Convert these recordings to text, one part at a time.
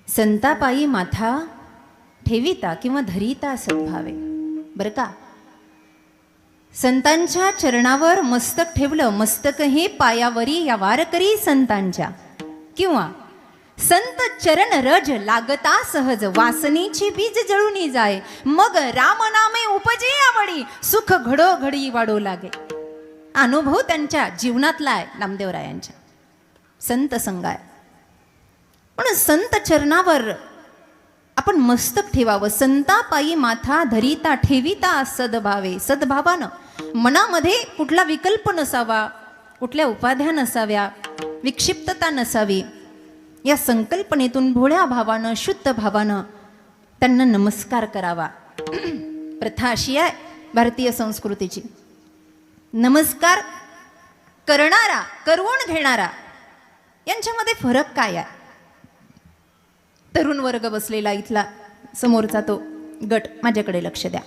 संतापायी माथा ठेविता किंवा धरिता सद्भावे. बरं का, संतांच्या चरणावर मस्तक ठेवलं, मस्तक हे पायावरी या वारकरी संतांच्या, किंवा संत चरण रज लागता सहज वासनेची बीज जळूनी जाय, मग राम नामे उपजे आवडी सुख घडोघडी वाढू लागे. अनुभव त्यांच्या जीवनातला आहे नामदेवरायांच्या. संत संगाय पण संत चरणावर आपण मस्तक ठेवावं. संतापायी माथा धरिता ठेविता सद्भावे. सद्भावानं मनामध्ये कुठला विकल्प नसावा, कुठल्या उपाध्या नसाव्या, विक्षिप्तता नसावी. या संकल्पनेतून भोळ्या भावानं शुद्ध भावानं त्यांना नमस्कार करावा. प्रथा अशी आहे भारतीय संस्कृतीची. नमस्कार करणारा, करवून घेणारा यांच्यामध्ये फरक काय आहे? तरुण वर्ग बसलेला इथला समोरचा तो गट माझ्याकडे लक्ष द्या.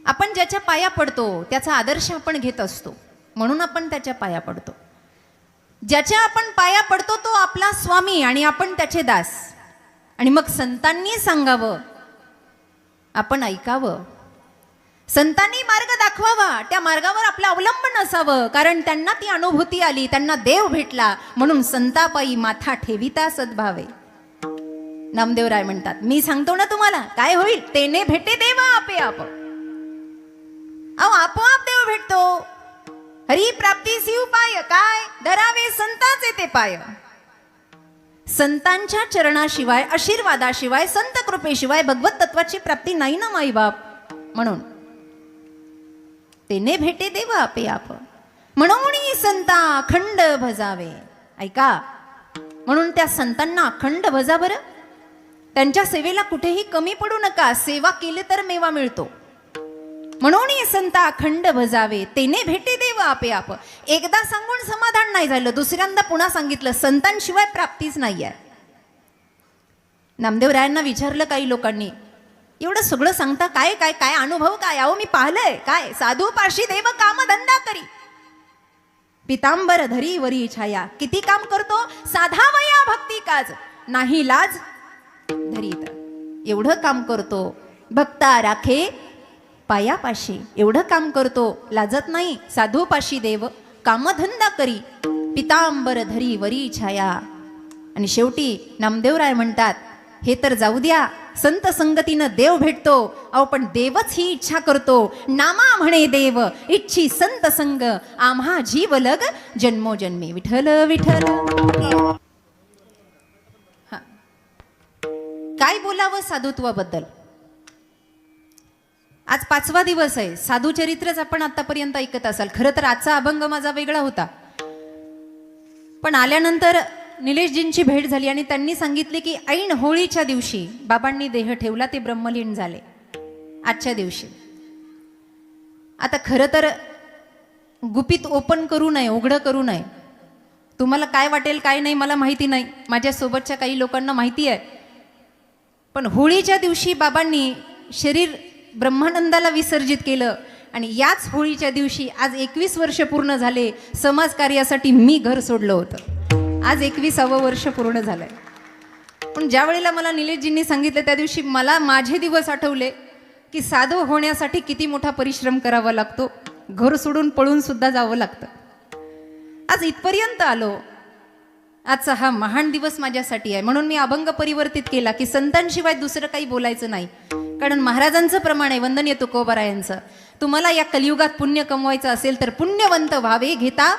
आपण ज्याच्या पाया पडतो त्याचा आदर्श आपण घेत असतो, म्हणून आपण त्याच्या पाया पडतो. ज्याच्या आपण पाया पडतो तो आपला स्वामी आणि आपण त्याचे दास. आणि मग संतांनी सांगावं आपण ऐकावं, संतांनी मार्ग दाखवावा, त्या मार्गावर आपलं अवलंबन असावं, कारण त्यांना ती अनुभूती आली, त्यांना देव भेटला. म्हणून संतापायी माथा ठेविता सद्भावे. नामदेवराय म्हणतात, मी सांगतो ना तुम्हाला काय होईल, तेने भेटे देवा आपे आप. आपोआप देव भेटतो. हरी प्राप्ती शिव पाय, काय धरावे संताचे ते पाय. संतांच्या चरणाशिवाय, आशीर्वादाशिवाय, संत कृपेशिवाय भगवत तत्वाची प्राप्ती नाही ना माई बाप. म्हणून तेने भेटे देवा आपे आप, म्हणून संता अखंड भजावे. ऐका, म्हणून त्या संतांना अखंड भजा बरं. त्यांच्या सेवेला कुठेही कमी पडू नका. सेवा केली तर मेवा मिळतो. म्हणून संता अखंड भजावे, तेने भेटे देवा आपे आप. एकदा सांगून समाधान नाही झालं, दुसऱ्यांदा पुन्हा सांगितलं, संतांशिवाय प्राप्तीच नाही आहे. नामदेवरायांना विचारलं काही लोकांनी, एवढं सगळं सांगता काय काय काय अनुभव काय? अहो मी पाहिलंय काय, साधू पाशी देव काम धंदा करी, पितांबर धरी वरी छाया. किती काम करतो, साधावया भक्ती काज, नाही लाज धरीत. एवढं काम करतो, भक्ता राखे पायापाशी. एवढं काम करतो, लाजत नाही. साधू पाशी देव कामधंदा करी, पितांबर धरी वरी छाया. आणि शेवटी नामदेवराय म्हणतात, हे तर जाऊ द्या, संत संगतीनं देव भेटतो. अहो पण देवच ही इच्छा करतो. नामा म्हणे देव इच्छी संत संग, आम्हा जीव लग जन्मोजन्मी. विठ्ठल विठ्ठल. काय बोलावं साधुत्वाबद्दल? आज 5वा दिवस आहे. साधू चरित्रच आपण आतापर्यंत ऐकत असाल. खरं तर आजचा अभंग माझा वेगळा होता, पण आल्यानंतर निलेशजींची भेट झाली आणि त्यांनी सांगितले की ऐन होळीच्या दिवशी बाबांनी देह ठेवला, ते ब्रह्मलीन झाले आजच्या दिवशी. आता खरं तर गुपित ओपन करू नये, उघडं करू नये. तुम्हाला काय वाटेल काय नाही मला माहिती नाही, माझ्या सोबतच्या काही लोकांना माहिती आहे. पण होळीच्या दिवशी बाबांनी शरीर ब्रह्मानंदाला विसर्जित केलं. आणि याच होळीच्या दिवशी आज 21 वर्ष पूर्ण झाले. समाज कार्यासाठी मी घर सोडलं होतं. आज 21वं वर्ष पूर्ण झालंय. पण ज्या वेळेला मला निलेशजींनी सांगितलं त्या दिवशी मला माझे दिवस आठवले की साधू होण्यासाठी किती मोठा परिश्रम करावा लागतो. घर सोडून पळून सुद्धा जावं लागतं. आज इथपर्यंत आलो. आजचा हा महान दिवस माझ्यासाठी आहे. म्हणून मी अभंग परिवर्तित केला की संतांशिवाय दुसरं काही बोलायचं नाही. कारण महाराजांचं प्रमाण आहे, वंदनीय तुकोबारायांचं, तुम्हाला या कलियुगात पुण्य कमवायचं असेल तर पुण्यवंत व्हावे, घेता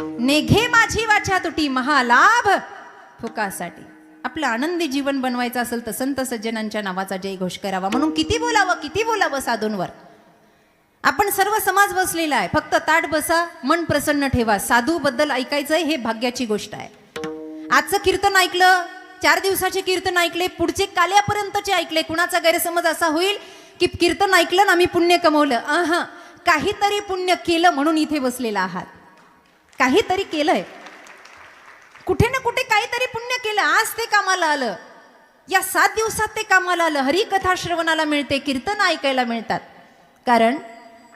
नेघे माझी वाचा तुटी, महालाभ फुकासाठी. आपलं आनंदी जीवन बनवायचं असेल तर संत सज्जनांच्या नावाचा जय घोष करावा. म्हणून किती बोलावं साधूंवर. आपण सर्व समाज बसलेला आहे, फक्त ताट बसा, मन प्रसन्न ठेवा. साधू बद्दल ऐकायचंय हे भाग्याची गोष्ट आहे. आजचं कीर्तन ऐकलं, 4 दिवसाचे कीर्तन ऐकले, पुढचे काल्यापर्यंतचे ऐकले. कुणाचा गैरसमज असा होईल की कीर्तन ऐकलं ना आम्ही पुण्य कमवलं. काहीतरी पुण्य केलं म्हणून इथे बसलेला आहात. काहीतरी केलंय, कुठे ना कुठे काहीतरी पुण्य केलं, आज ते कामाला आलं. या 7 दिवसात ते कामाला आलं. हरिकथा श्रवणाला मिळते, कीर्तन ऐकायला मिळतात. कारण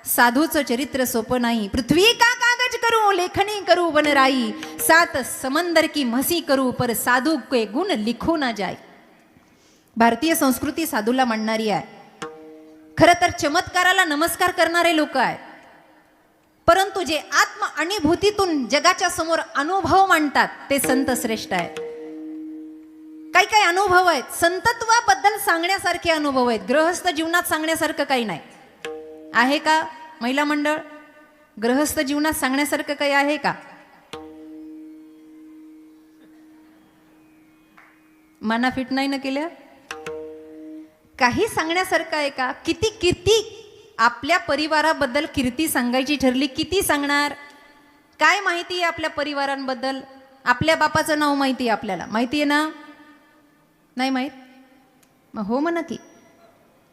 साधूचं चरित्र सोपं नाही. पृथ्वी का कागद काज करू लेखनी करू वनराई, सात समंदर की म्हसी करू पर साधू के गुण लिखू ना जाय. भारतीय संस्कृती साधूला मांडणारी आहे. खरं तर चमत्काराला नमस्कार करणारे लोक आहेत, परंतु जे आत्म अनुभूतीतून जगाच्या समोर अनुभव मांडतात ते संत श्रेष्ठ आहेत. काही काही अनुभव आहेत संतत्वाबद्दल सांगण्यासारखे अनुभव आहेत. गृहस्थ जीवनात सांगण्यासारखं काही नाही आहे का महिला मंडळ? गृहस्थ जीवनात सांगण्यासारखं काही आहे का? माना फिट नाही ना केल्या? काही सांगण्यासारखं आहे का? किती कीर्ती आपल्या परिवाराबद्दल कीर्ती सांगायची ठरली, किती सांगणार? काय माहिती आहे आपल्या परिवारांबद्दल? आपल्या बापाचं नाव माहिती आहे आपल्याला, माहिती आहे ना? नाही माहीत? मग हो म्हणा की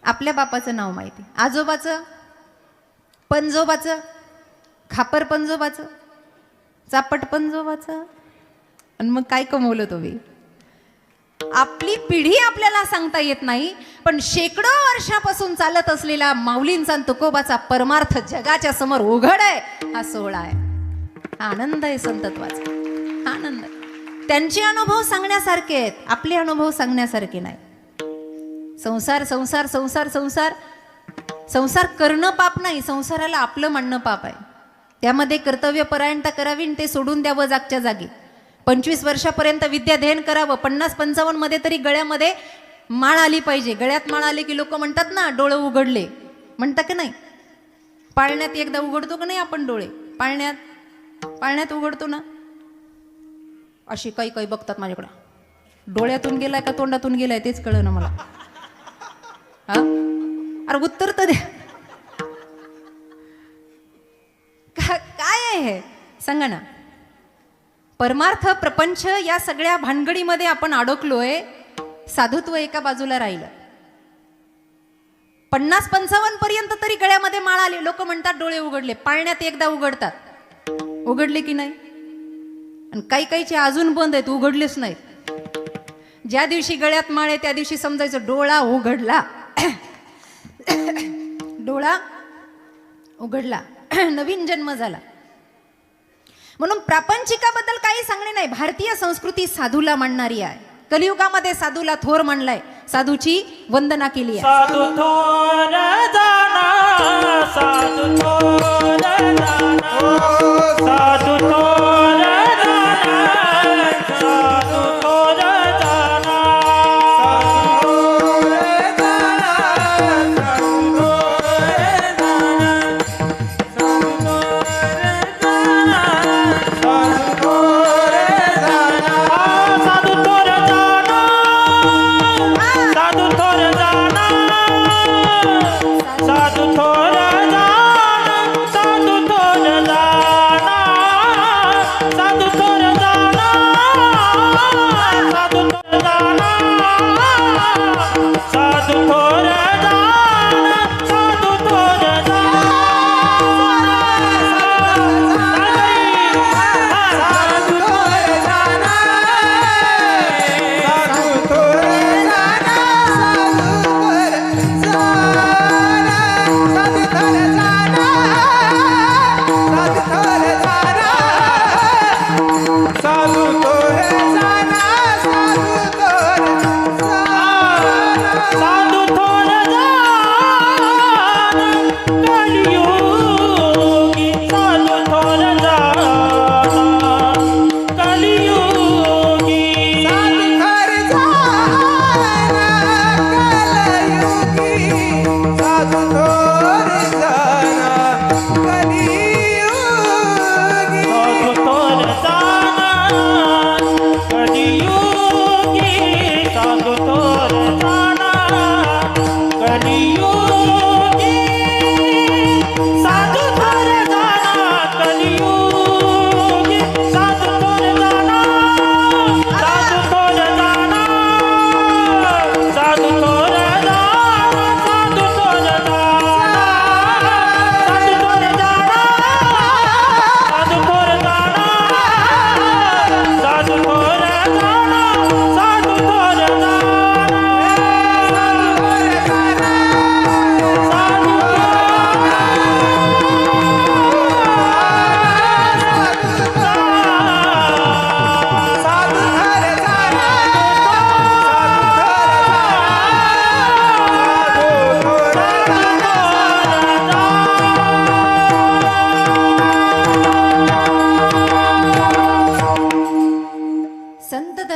आपल्या बापाचं नाव माहिती, आजोबाचं, पणजोबाचं, खापर पणजोबाचं, चापट पणजोबाचं, आणि मग काय कमवलं तुम्ही? आपली पिढी आपल्याला सांगता येत नाही, पण शेकडो वर्षापासून चालत असलेला माऊलींचा तुकोबाचा परमार्थ जगाच्या समोर उघड आहे. हा सोहळा आहे, हा आनंद आहे संतत्वाचा, आनंद. त्यांचे अनुभव सांगण्यासारखे आहेत, आपले अनुभव सांगण्यासारखे नाही. संसार संसार संसार संसार संसार करणं पाप नाही, संसाराला आपलं मानणं पाप आहे. त्यामध्ये कर्तव्यपरायणता करावी आणि ते सोडून द्यावं जागच्या जागी. 25 वर्षापर्यंत विद्याध्ययन करावं, 50-55 मध्ये तरी गळ्यामध्ये माळ आली पाहिजे. गळ्यात माळ आली की लोक म्हणतात ना डोळे उघडले, म्हणतात की नाही? पाळण्यात एकदा उघडतो का नाही आपण डोळे? पाळण्यात उघडतो ना. अशी काही काही बघतात माझ्याकडं, डोळ्यातून गेलाय का तोंडातून गेलाय तेच कळलं ना मला. हा अरे उत्तर तर द्या. काय आहे हे सांगा ना. परमार्थ प्रपंच या सगळ्या भानगडीमध्ये आपण अडकलोय. साधुत्व एका बाजूला राहिलं. 50-55 पर्यंत तरी गळ्यामध्ये माळ आले, लोक म्हणतात डोळे उघडले. पाळण्यात एकदा उघडतात, उघडले की नाही? आणि काही काहीचे अजून बंद आहेत, उघडलेच नाहीत. ज्या दिवशी गळ्यात माळ आहे त्या दिवशी समजायचं डोळा उघडला, डोळा उघडला, नवीन जन्म झाला. म्हणून प्रापंचिकाबद्दल काही सांगणे नाही. भारतीय संस्कृती साधूला मांडणारी आहे. कलियुगामध्ये साधूला थोर मानलाय, साधूची वंदना केली आहे. साधू थोर जाना, साधू थोर जाना, साधू थोर जाना, साधू थोर जाना, साधू थोर जाना,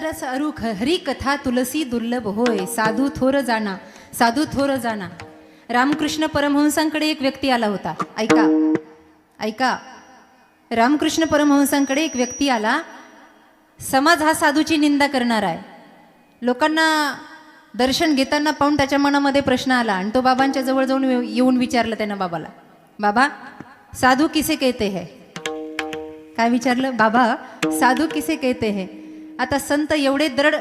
रस अरुख हरी कथा तुलसी दुर्लभ होय, साधू थोर जाना, साधू थोर जाना. रामकृष्ण परमहंसांकडे एक व्यक्ती आला होता. ऐका ऐका, रामकृष्ण परमहंसांकडे एक व्यक्ती आला. समाज हा साधूची निंदा करणार आहे. लोकांना दर्शन घेताना पाहून त्याच्या मनामध्ये प्रश्न आला आणि तो बाबांच्या जवळ जाऊन येऊन विचारलं त्यानं बाबाला, बाबा साधू किसे कहते हैं? काय विचारलं? बाबा साधू किसे कहते हैं? आता संत एवढे दृढ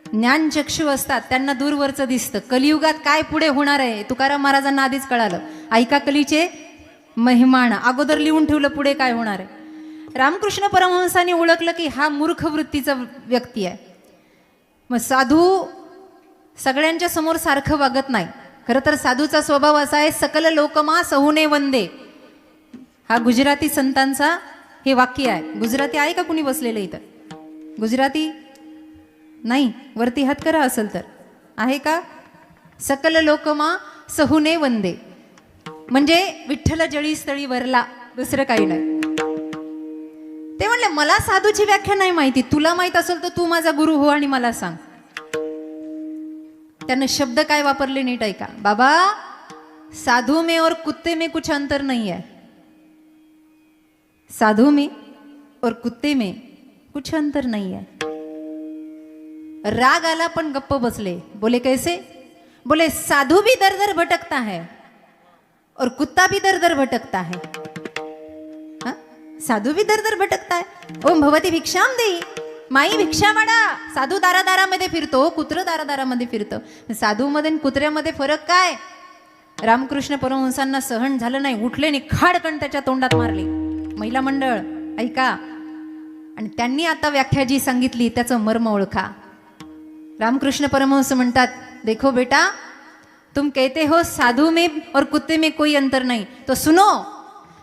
ज्ञानचक्षु असतात, त्यांना दूरवरचं दिसतं. कलियुगात काय पुढे होणार आहे तुकाराम महाराजांना आधीच कळालं. ऐका कलीचे महिमान, अगोदर लिहून ठेवलं पुढे काय होणार आहे. रामकृष्ण परमहंसांनी ओळखलं की हा मूर्ख वृत्तीचा व्यक्ती आहे. मग साधू सगळ्यांच्या समोर सारखं वागत नाही. खरं तर साधूचा स्वभाव असा आहे, सकल लोकमा सहुने वंदे. हा गुजराती संतांचा हे वाक्य आहे. गुजराती आहे का कुणी बसलेलं इथं? गुजराती नाही, वरती हात करा असेल तर. आहे का? सकल लोकमा सहुने वंदे म्हणजे विठ्ठल जळी स्थळी वरला, दुसरं काही नाही. ते म्हणले मला साधूची व्याख्या नाही माहिती, तुला माहित असेल तर तू माझा गुरु हो आणि मला सांग. त्यानं शब्द काय वापरले नीट ऐका. बाबा साधू में और कुत्ते में कुछ अंतर नहीं है. साधू में और कुत्ते में कुछ अंतर नहीं है. राग आला पण गप्प बसले. बोले कैसे? बोले साधू भी दर दर भटकता है और कुत्ता भी दर दर भटकता है. हा? साधू भी दर दर भटकता है. ओम भवती भिक्षाम देई, माई भिक्षा माडा. साधू दारादारामध्ये फिरतो, कुत्र दारादारामध्ये फिरतो. साधूमध्ये आणि कुत्र्यामध्ये फरक काय? रामकृष्ण परमहंसांना सहन झालं नाही, उठले आणि खाडकन त्याच्या तोंडात मारले. महिला मंडळ ऐका, आणि त्यांनी आता व्याख्या जी सांगितली त्याचं मर्म ओळखा. रामकृष्ण परमहंस म्हणतात, देखो बेटा तुम कहते हो साधु में और कुत्ते में कोई अंतर नहीं, तो सुनो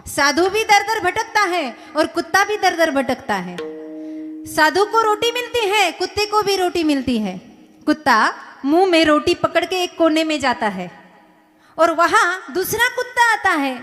साधु भी दर दर भटकता है और कुत्ता भी दर दर भटकता है. साधु को रोटी मिलती है, कुत्ते को भी रोटी मिलती है. कुत्ता मुंह में रोटी पकड़ के एक कोने में जाता है और वहां दूसरा कुत्ता आता है,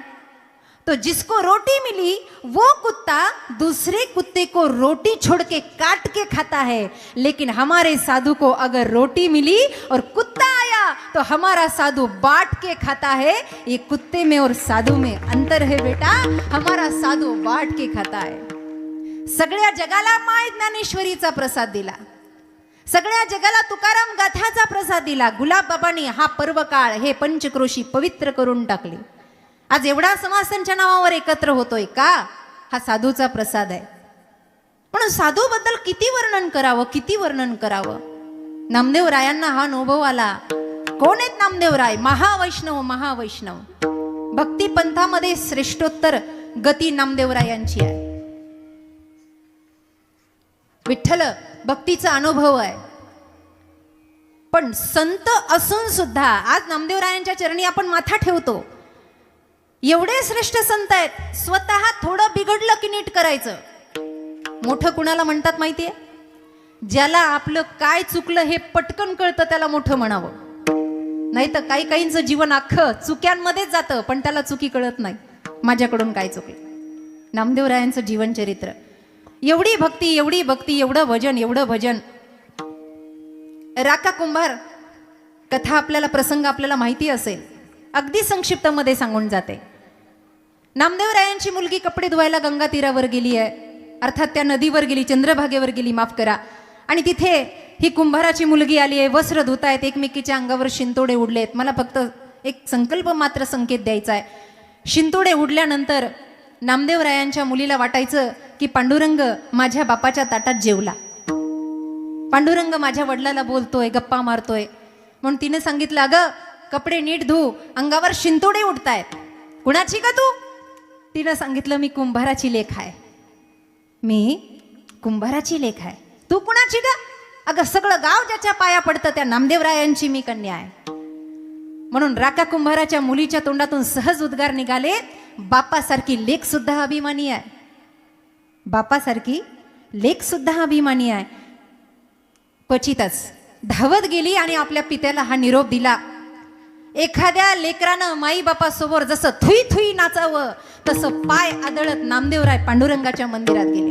तो जिसको रोटी मिली वो कुत्ता दूसरे कुत्ते को रोटी छोड़ के काट के खाता है. लेकिन हमारे साधु को अगर रोटी मिली और कुत्ता आया तो हमारा साधु बांट के खाता है. ये कुत्ते में और साधु में अंतर है बेटा, हमारा साधु बांट के खाता है. सगळ्या जगाला माय ज्ञानेश्वरीचा प्रसाद दिला, सगळ्या जगाला तुकाराम गाथाचा प्रसाद दिला. गुलाबबाबांनी हा पर्व काळ हे पंचक्रोशी पवित्र करून टाकले. आज एवढा समाज त्यांच्या नावावर एकत्र होतोय का? हा साधूचा प्रसाद आहे. म्हणून साधू बद्दल किती वर्णन करावं, किती वर्णन करावं. नामदेव रायांना हा अनुभव आला. कोण आहेत नामदेव राय? महावैष्णव, महावैष्णव. भक्ती पंथामध्ये श्रेष्ठोत्तर गती नामदेव रायांची आहे. विठ्ठल भक्तीचा अनुभव आहे. पण संत असून सुद्धा आज नामदेव रायांच्या चरणी आपण माथा ठेवतो. एवढे श्रेष्ठ संत आहेत, स्वतः थोडं बिघडलं की नीट करायचं. मोठं कुणाला म्हणतात माहितीये? ज्याला आपलं काय चुकलं हे पटकन कळतं त्याला मोठं म्हणावं. नाही तर काही काहींचं जीवन अख्खं चुक्यांमध्येच जातं, पण त्याला चुकी कळत नाही माझ्याकडून काय चुकलं. नामदेव रायांचं जीवन चरित्र, एवढी भक्ती, एवढी भक्ती, एवढं भजन, एवढं भजन. राका कुंभार कथा आपल्याला, प्रसंग आपल्याला माहिती असेल, अगदी संक्षिप्त मध्ये सांगून जाते. नामदेव रायांची मुलगी कपडे धुवायला गंगा तीरावर गेली आहे, अर्थात त्या नदीवर गेली, चंद्रभागेवर गेली, माफ करा. आणि तिथे ही कुंभाराची मुलगी आली आहे, वस्त्र धुतायत, एकमेकीच्या अंगावर शिंतोडे उडलेत. मला फक्त एक संकल्प मात्र संकेत द्यायचा आहे. शिंतोडे उडल्यानंतर नामदेव रायांच्या मुलीला वाटायचं की पांडुरंग माझ्या बापाच्या ताटात जेवला, पांडुरंग माझ्या वडिलाला बोलतोय, गप्पा मारतोय. म्हणून तिने सांगितलं, अगं कपडे नीट धू, अंगावर शिंतोडे उडतायत. कुणाची का तू? तिनं सांगितलं, मी कुंभाराची लेक आहे, मी कुंभाराची लेक आहे. तू कुणाची का? अगं सगळं गाव ज्याच्या पाया पडतं त्या नामदेवरायांची मी कन्या आहे. म्हणून राका कुंभाराच्या मुलीच्या तोंडातून सहज उद्गार निघाले, बापासारखी लेक सुद्धा अभिमानी आहे, बापासारखी लेक सुद्धा अभिमानी आहे. क्वचितच धावत गेली आणि आपल्या पित्याला हा निरोप दिला. एखाद्या लेकरानं माई बापासमोर जसं थुई थुई नाचावं तसं पाय आदळत नामदेवराय पांडुरंगाच्या मंदिरात गेले.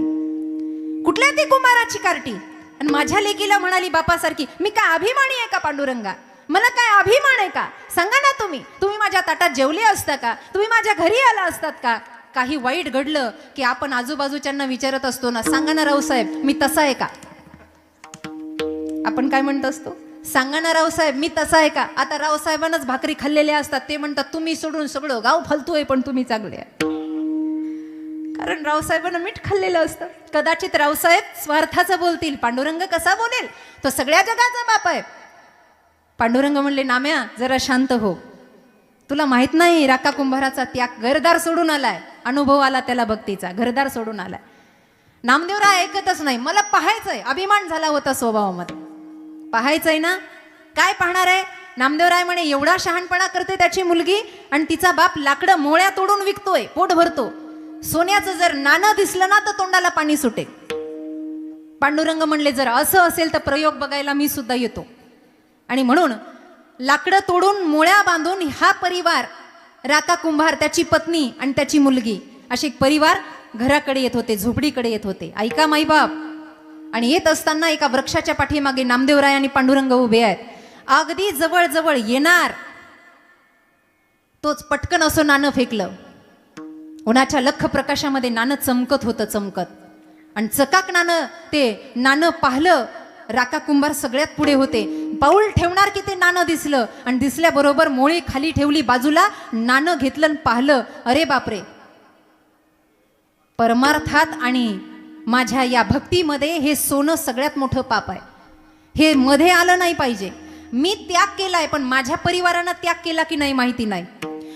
कुठल्या ती कुंभाराची कार्टी? आणि माझ्या लेकीला म्हणाली बापासारखी, मी काय अभिमानी आहे का पांडुरंगा? मला काय अभिमान आहे का? सांगा ना तुम्ही माझ्या ताटात जेवले असता का? तुम्ही माझ्या घरी आला असतात का? काही वाईट घडलं की आपण आजूबाजूच्यांना विचारत असतो ना, सांगा ना रावसाहेब मी तसा आहे का? आपण काय म्हणत असतो? सांगा ना रावसाहेब मी तसा आहे का? आता रावसाहेबांनाच भाकरी खाल्लेल्या असतात, ते म्हणतात तुम्ही सोडून सगळं गाव फालतू आहे पण तुम्ही चांगले आहे. कारण रावसाहेबांना मीठ खाल्लेलं असतं. कदाचित रावसाहेब स्वार्थाचं बोलतील, पांडुरंग कसा बोलेल? तो सगळ्या जगाचा बाप आहे. पांडुरंग म्हणले, नाम्या जरा शांत हो, तुला माहित नाही राका कुंभाराचा त्याग, घरदार सोडून आलाय, अनुभव आला त्याला भक्तीचा, घरदार सोडून आलाय. नामदेवराय ऐकतच नाही, मला पाहायचंय, अभिमान झाला होता स्वभावामध्ये, पाहायचंय ना. काय पाहणार आहे? नामदेवराय म्हणे, एवढा शहाणपणा करते त्याची मुलगी आणि तिचा बाप लाकडं मोळ्या तोडून विकतोय, पोट भरतो. सोन्याचं जर नाणं दिसलं ना तर तोंडाला पाणी सुटेल. पांडुरंग म्हणले, जर असं असेल तर प्रयोग बघायला मी सुद्धा येतो. आणि म्हणून लाकडं तोडून मोळ्या बांधून हा परिवार, राका कुंभार, त्याची पत्नी आणि त्याची मुलगी, असे एक परिवार घराकडे येत होते, झोपडीकडे येत होते. ऐका माईबाप. आणि येत असताना एका वृक्षाच्या पाठीमागे नामदेवराय आणि पांडुरंग उभे आहेत. अगदी जवळ जवळ येणार तोच पटकन असं नाणं फेकलं. उन्हाच्या लख प्रकाशामध्ये नाणं चमकत होतं, चमकत. आणि चकाक ते नाणं पाहिलं. राका कुंभार सगळ्यात पुढे होते. पाऊल ठेवणार की ते नाणं दिसलं आणि दिसल्याबरोबर मोळी खाली ठेवली बाजूला, नाणं घेतलं आणि पाहिलं. अरे बापरे, परमार्थात आणि माझ्या या भक्तीमध्ये हे सोनं सगळ्यात मोठं पाप आहे. हे मध्ये आलं नाही पाहिजे. मी त्याग केलाय पण माझ्या परिवारानं त्याग केला की नाही माहिती नाही.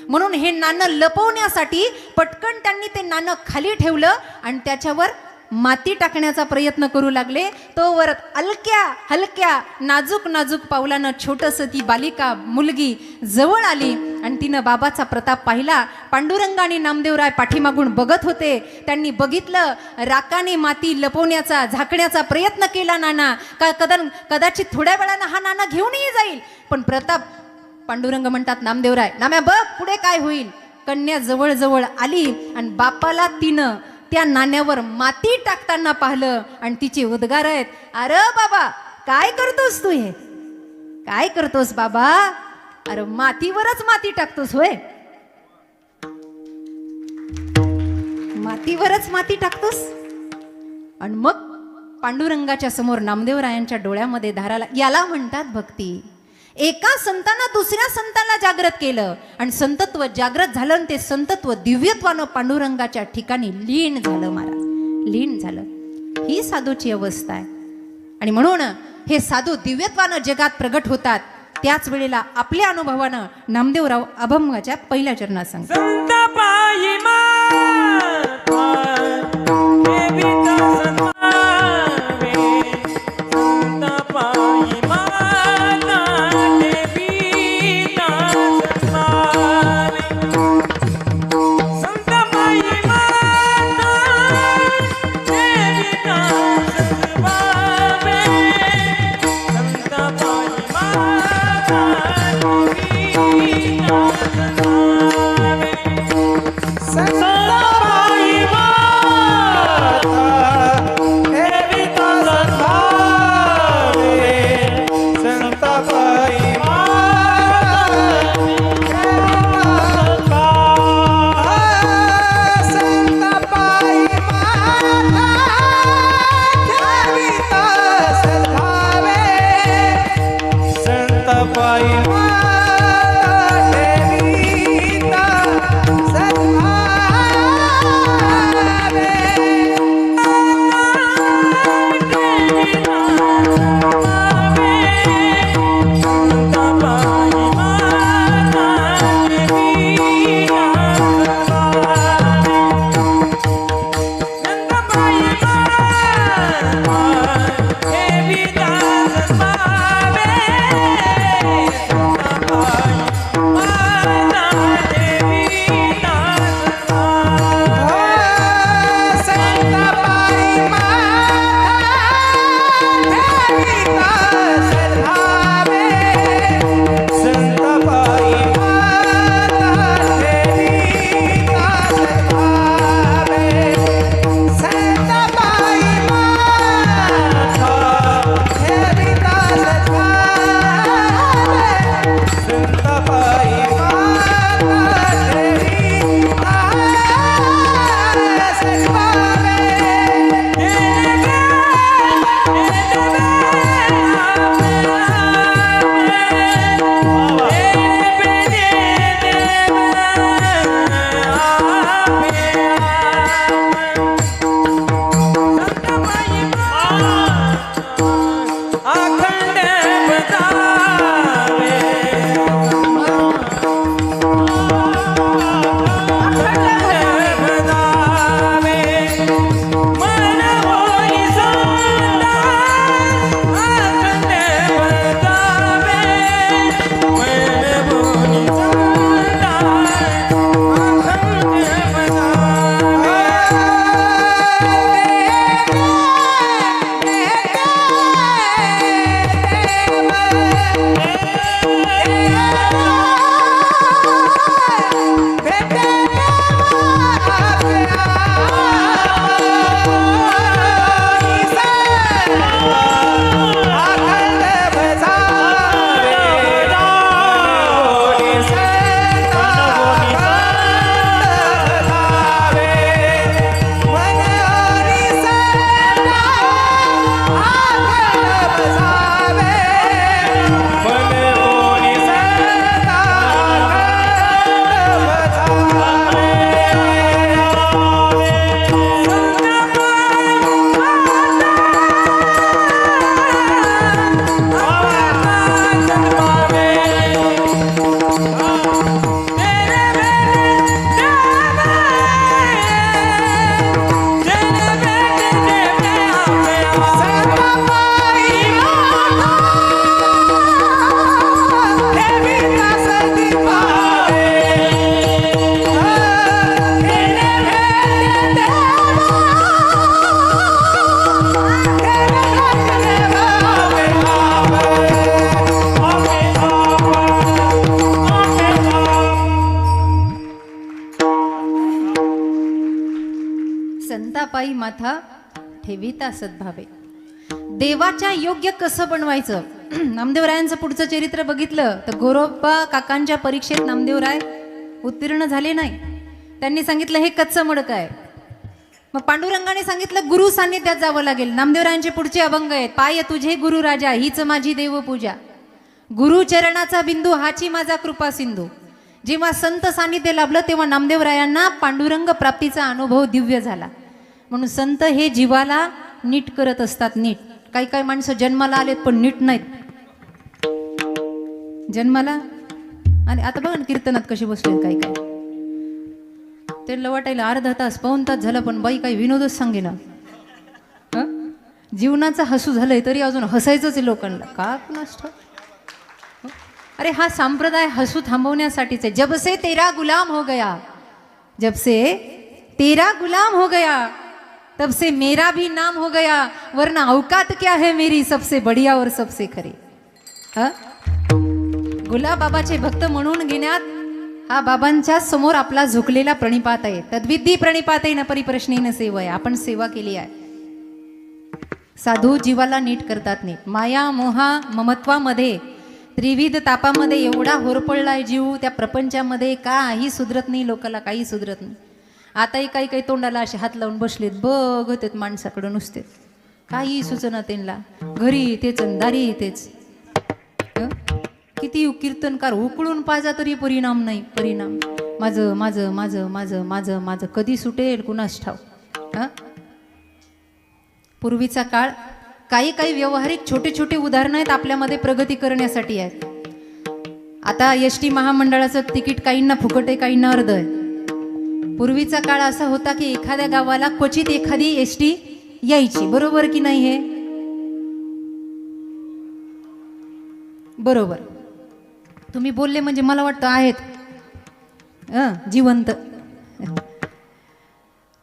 म्हणून हे नाणं लपवण्यासाठी पटकन त्यांनी ते नाणं खाली ठेवलं आणि त्याच्यावर माती टाकण्याचा प्रयत्न करू लागले. तोवर हलक्या हलक्या नाजूक नाजूक पावलानं छोटस ती बालिका मुलगी जवळ आली आणि तिनं बाबाचा प्रताप पाहिला. पांडुरंग आणि नामदेवराय पाठीमागून बघत होते. त्यांनी बघितलं, राकाने माती लपवण्याचा झाकण्याचा प्रयत्न केला नाना. कदाचित थोड्या वेळानं हा नाना घेऊनही जाईल. पण प्रताप, पांडुरंग म्हणतात नामदेवराय, नाम्या बघ पुढे काय होईल. कन्या जवळ जवळ आली आणि बापाला तिनं त्या नाण्यावर माती टाकताना पाहिलं आणि तिचे उद्गार आहेत, अरे बाबा काय करतोस तू? हे काय करतोस बाबा? अरे मातीवरच माती टाकतोस होय? मातीवरच माती टाकतोस? आणि मग पांडुरंगाच्या समोर नामदेवरायांच्या डोळ्यामध्ये धाराला. याला म्हणतात भक्ती. एका संतांना दुसऱ्या संताला जागृत केलं आणि संतत्व जागृत झालं आणि ते संतत्व दिव्यत्वानं पांडुरंगाच्या ठिकाणी लीन झालं. महाराज लीन झालं. ही साधूची अवस्था आहे. आणि म्हणून हे साधू दिव्यत्वानं जगात प्रगट होतात. त्याच वेळेला आपल्या अनुभवानं नामदेवराव अभंगाच्या पहिल्या चरणात सांगतात, पायी माथा ठेविता सद्भावे. देवाच्या योग्य कसं बनवायचं. नामदेवरायांचं पुढचं चरित्र बघितलं तर गोरोबा काकांच्या परीक्षेत नामदेवराय उत्तीर्ण झाले नाही. त्यांनी सांगितलं हे कच्चं मडकं आहे. मग पांडुरंगाने सांगितलं गुरु सान्निध्यात जावं लागेल. नामदेवरायांचे पुढचे अभंग आहेत. पाय तुझे गुरु राजा हीच माझी देवपूजा, गुरु चरणाचा बिंदू हाची माझा कृपा सिंधू. जेव्हा संत सान्निध्य लाभलं तेव्हा नामदेवरायांना पांडुरंग प्राप्तीचा अनुभव दिव्य झाला. म्हणून संत हे जीवाला नीट करत असतात. नीट काही काही माणसं जन्माला आलेत पण नीट नाहीत. जन्माला आणि आता बघा ना कीर्तनात कशी बसले काही काय ते लवाटायला अर्धा तास पाऊण तास झाला पण बाई काही विनोदच सांगे ना. जीवनाचा हसू झालंय तरी अजून हसायचंच आहे लोकांना का नष्ट. अरे हा संप्रदाय हसू थांबवण्यासाठीच आहे. जब से तेरा गुलाम हो गया, जब से तेरा गुलाम हो गया तब से मेरा भी नाम हो गया, वरना औकात क्या है मेरी सबसे बढ़िया और सबसे खरी. गुलाबाबाचे भक्त म्हणून घेण्यात हा बाबांच्या समोर आपला झुकलेला प्रणिपात आहे. तद्विधी प्रणिपात आहे न परिप्रश्नेन सेवा आहे. आपण सेवा केली आहे. साधू जीवाला नीट करतात. नीट माया मोहा ममत्वामध्ये त्रिविध तापामध्ये एवढा होरपळलाय जीव. त्या प्रपंचामध्ये काही सुधरत नाही. लोकाला काही सुधरत नाही. आताही काही काही तोंडाला असे हात लावून बसलेत बघत आहेत माणसाकडे नुसते. काही सुचना त्यांना. घरी तेच दारी तेच. किती कीर्तनकार उकळून पाजा तरी परिणाम नाही. परिणाम माझं माझं माझं माझं माझं माझं कधी सुटेल कुणास ठाव. पूर्वीचा काळ काही काही व्यवहारिक छोटे छोटे उदाहरणं आहेत आपल्यामध्ये प्रगती करण्यासाठी आहेत. आता एसटी महामंडळाचं तिकीट काहींना फुकट आहे काहींना अर्ध आहे. पूर्वीचा काळ असा होता की एखाद्या गावाला क्वचित एखादी एसटी यायची. बरोबर की नाही हे बरोबर. तुम्ही बोलले म्हणजे मला वाटतं आहेत जिवंत.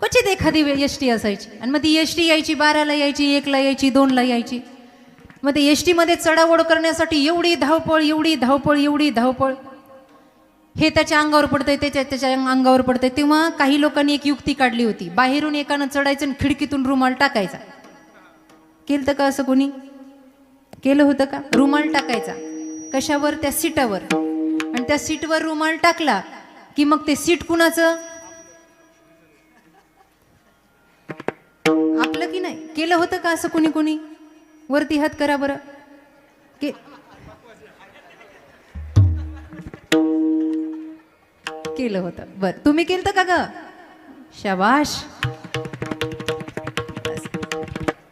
क्वचित एखादी एसटी असायची आणि मग ती एसटी यायची 12ला यायची 1ला यायची 2ला यायची. मग ते एसटी मध्ये चढाओढ करण्यासाठी एवढी धावपळ एवढी धावपळ एवढी धावपळ. हे त्याच्या अंगावर पडतंय त्याच्या अंगावर पडतंय. तेव्हा काही लोकांनी एक युक्ती काढली होती. बाहेरून एकानं चढायचं आणि खिडकीतून रुमाल टाकायचा. केलं का असं कोणी केलं होतं का. रुमाल टाकायचा कशावर त्या सीटावर आणि त्या सीटवर रुमाल टाकला की मग ते सीट कुणाचं आपलं की नाही. केलं होतं का असं कोणी कोणी. वरती हात करा बरं. केलं होतं. बरं तुम्ही केलं का ग. शाबाश.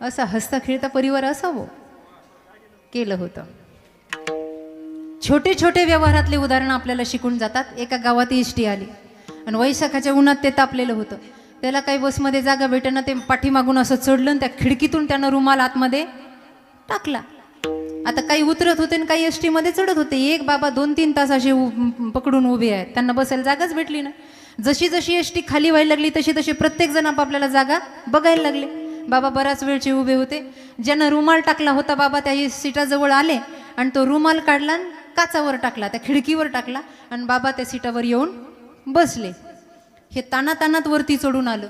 असा हसता खेळता परिवार असावं. केलं होतं. छोटे छोटे व्यवहारातले उदाहरणं आपल्याला शिकून जातात. एका गावात एसटी आली आणि वैशाखाच्या उन्हात ते तापलेलं होतं. त्याला काही बसमध्ये जागा भेटेना. ते पाठीमागून असं चढलं आणि त्या खिडकीतून त्यानं रुमाल आतमध्ये टाकला. आता काही उतरत होते आणि काही एसटी मध्ये चढत होते. एक बाबा 2-3 तास असे पकडून उभे आहेत. त्यांना बसायला जागाच भेटली ना. जशी जशी एसटी खाली व्हायला लागली तशी तशी प्रत्येक जण आपापल्याला जागा बघायला लागले. बाबा बराच वेळचे उभे होते. ज्यानं रुमाल टाकला होता बाबा त्या सीटाजवळ आले आणि तो रुमाल काढला आणि काचावर टाकला त्या खिडकीवर टाकला आणि बाबा त्या सीटावर येऊन बसले. हे तानातानात वरती चढून आलं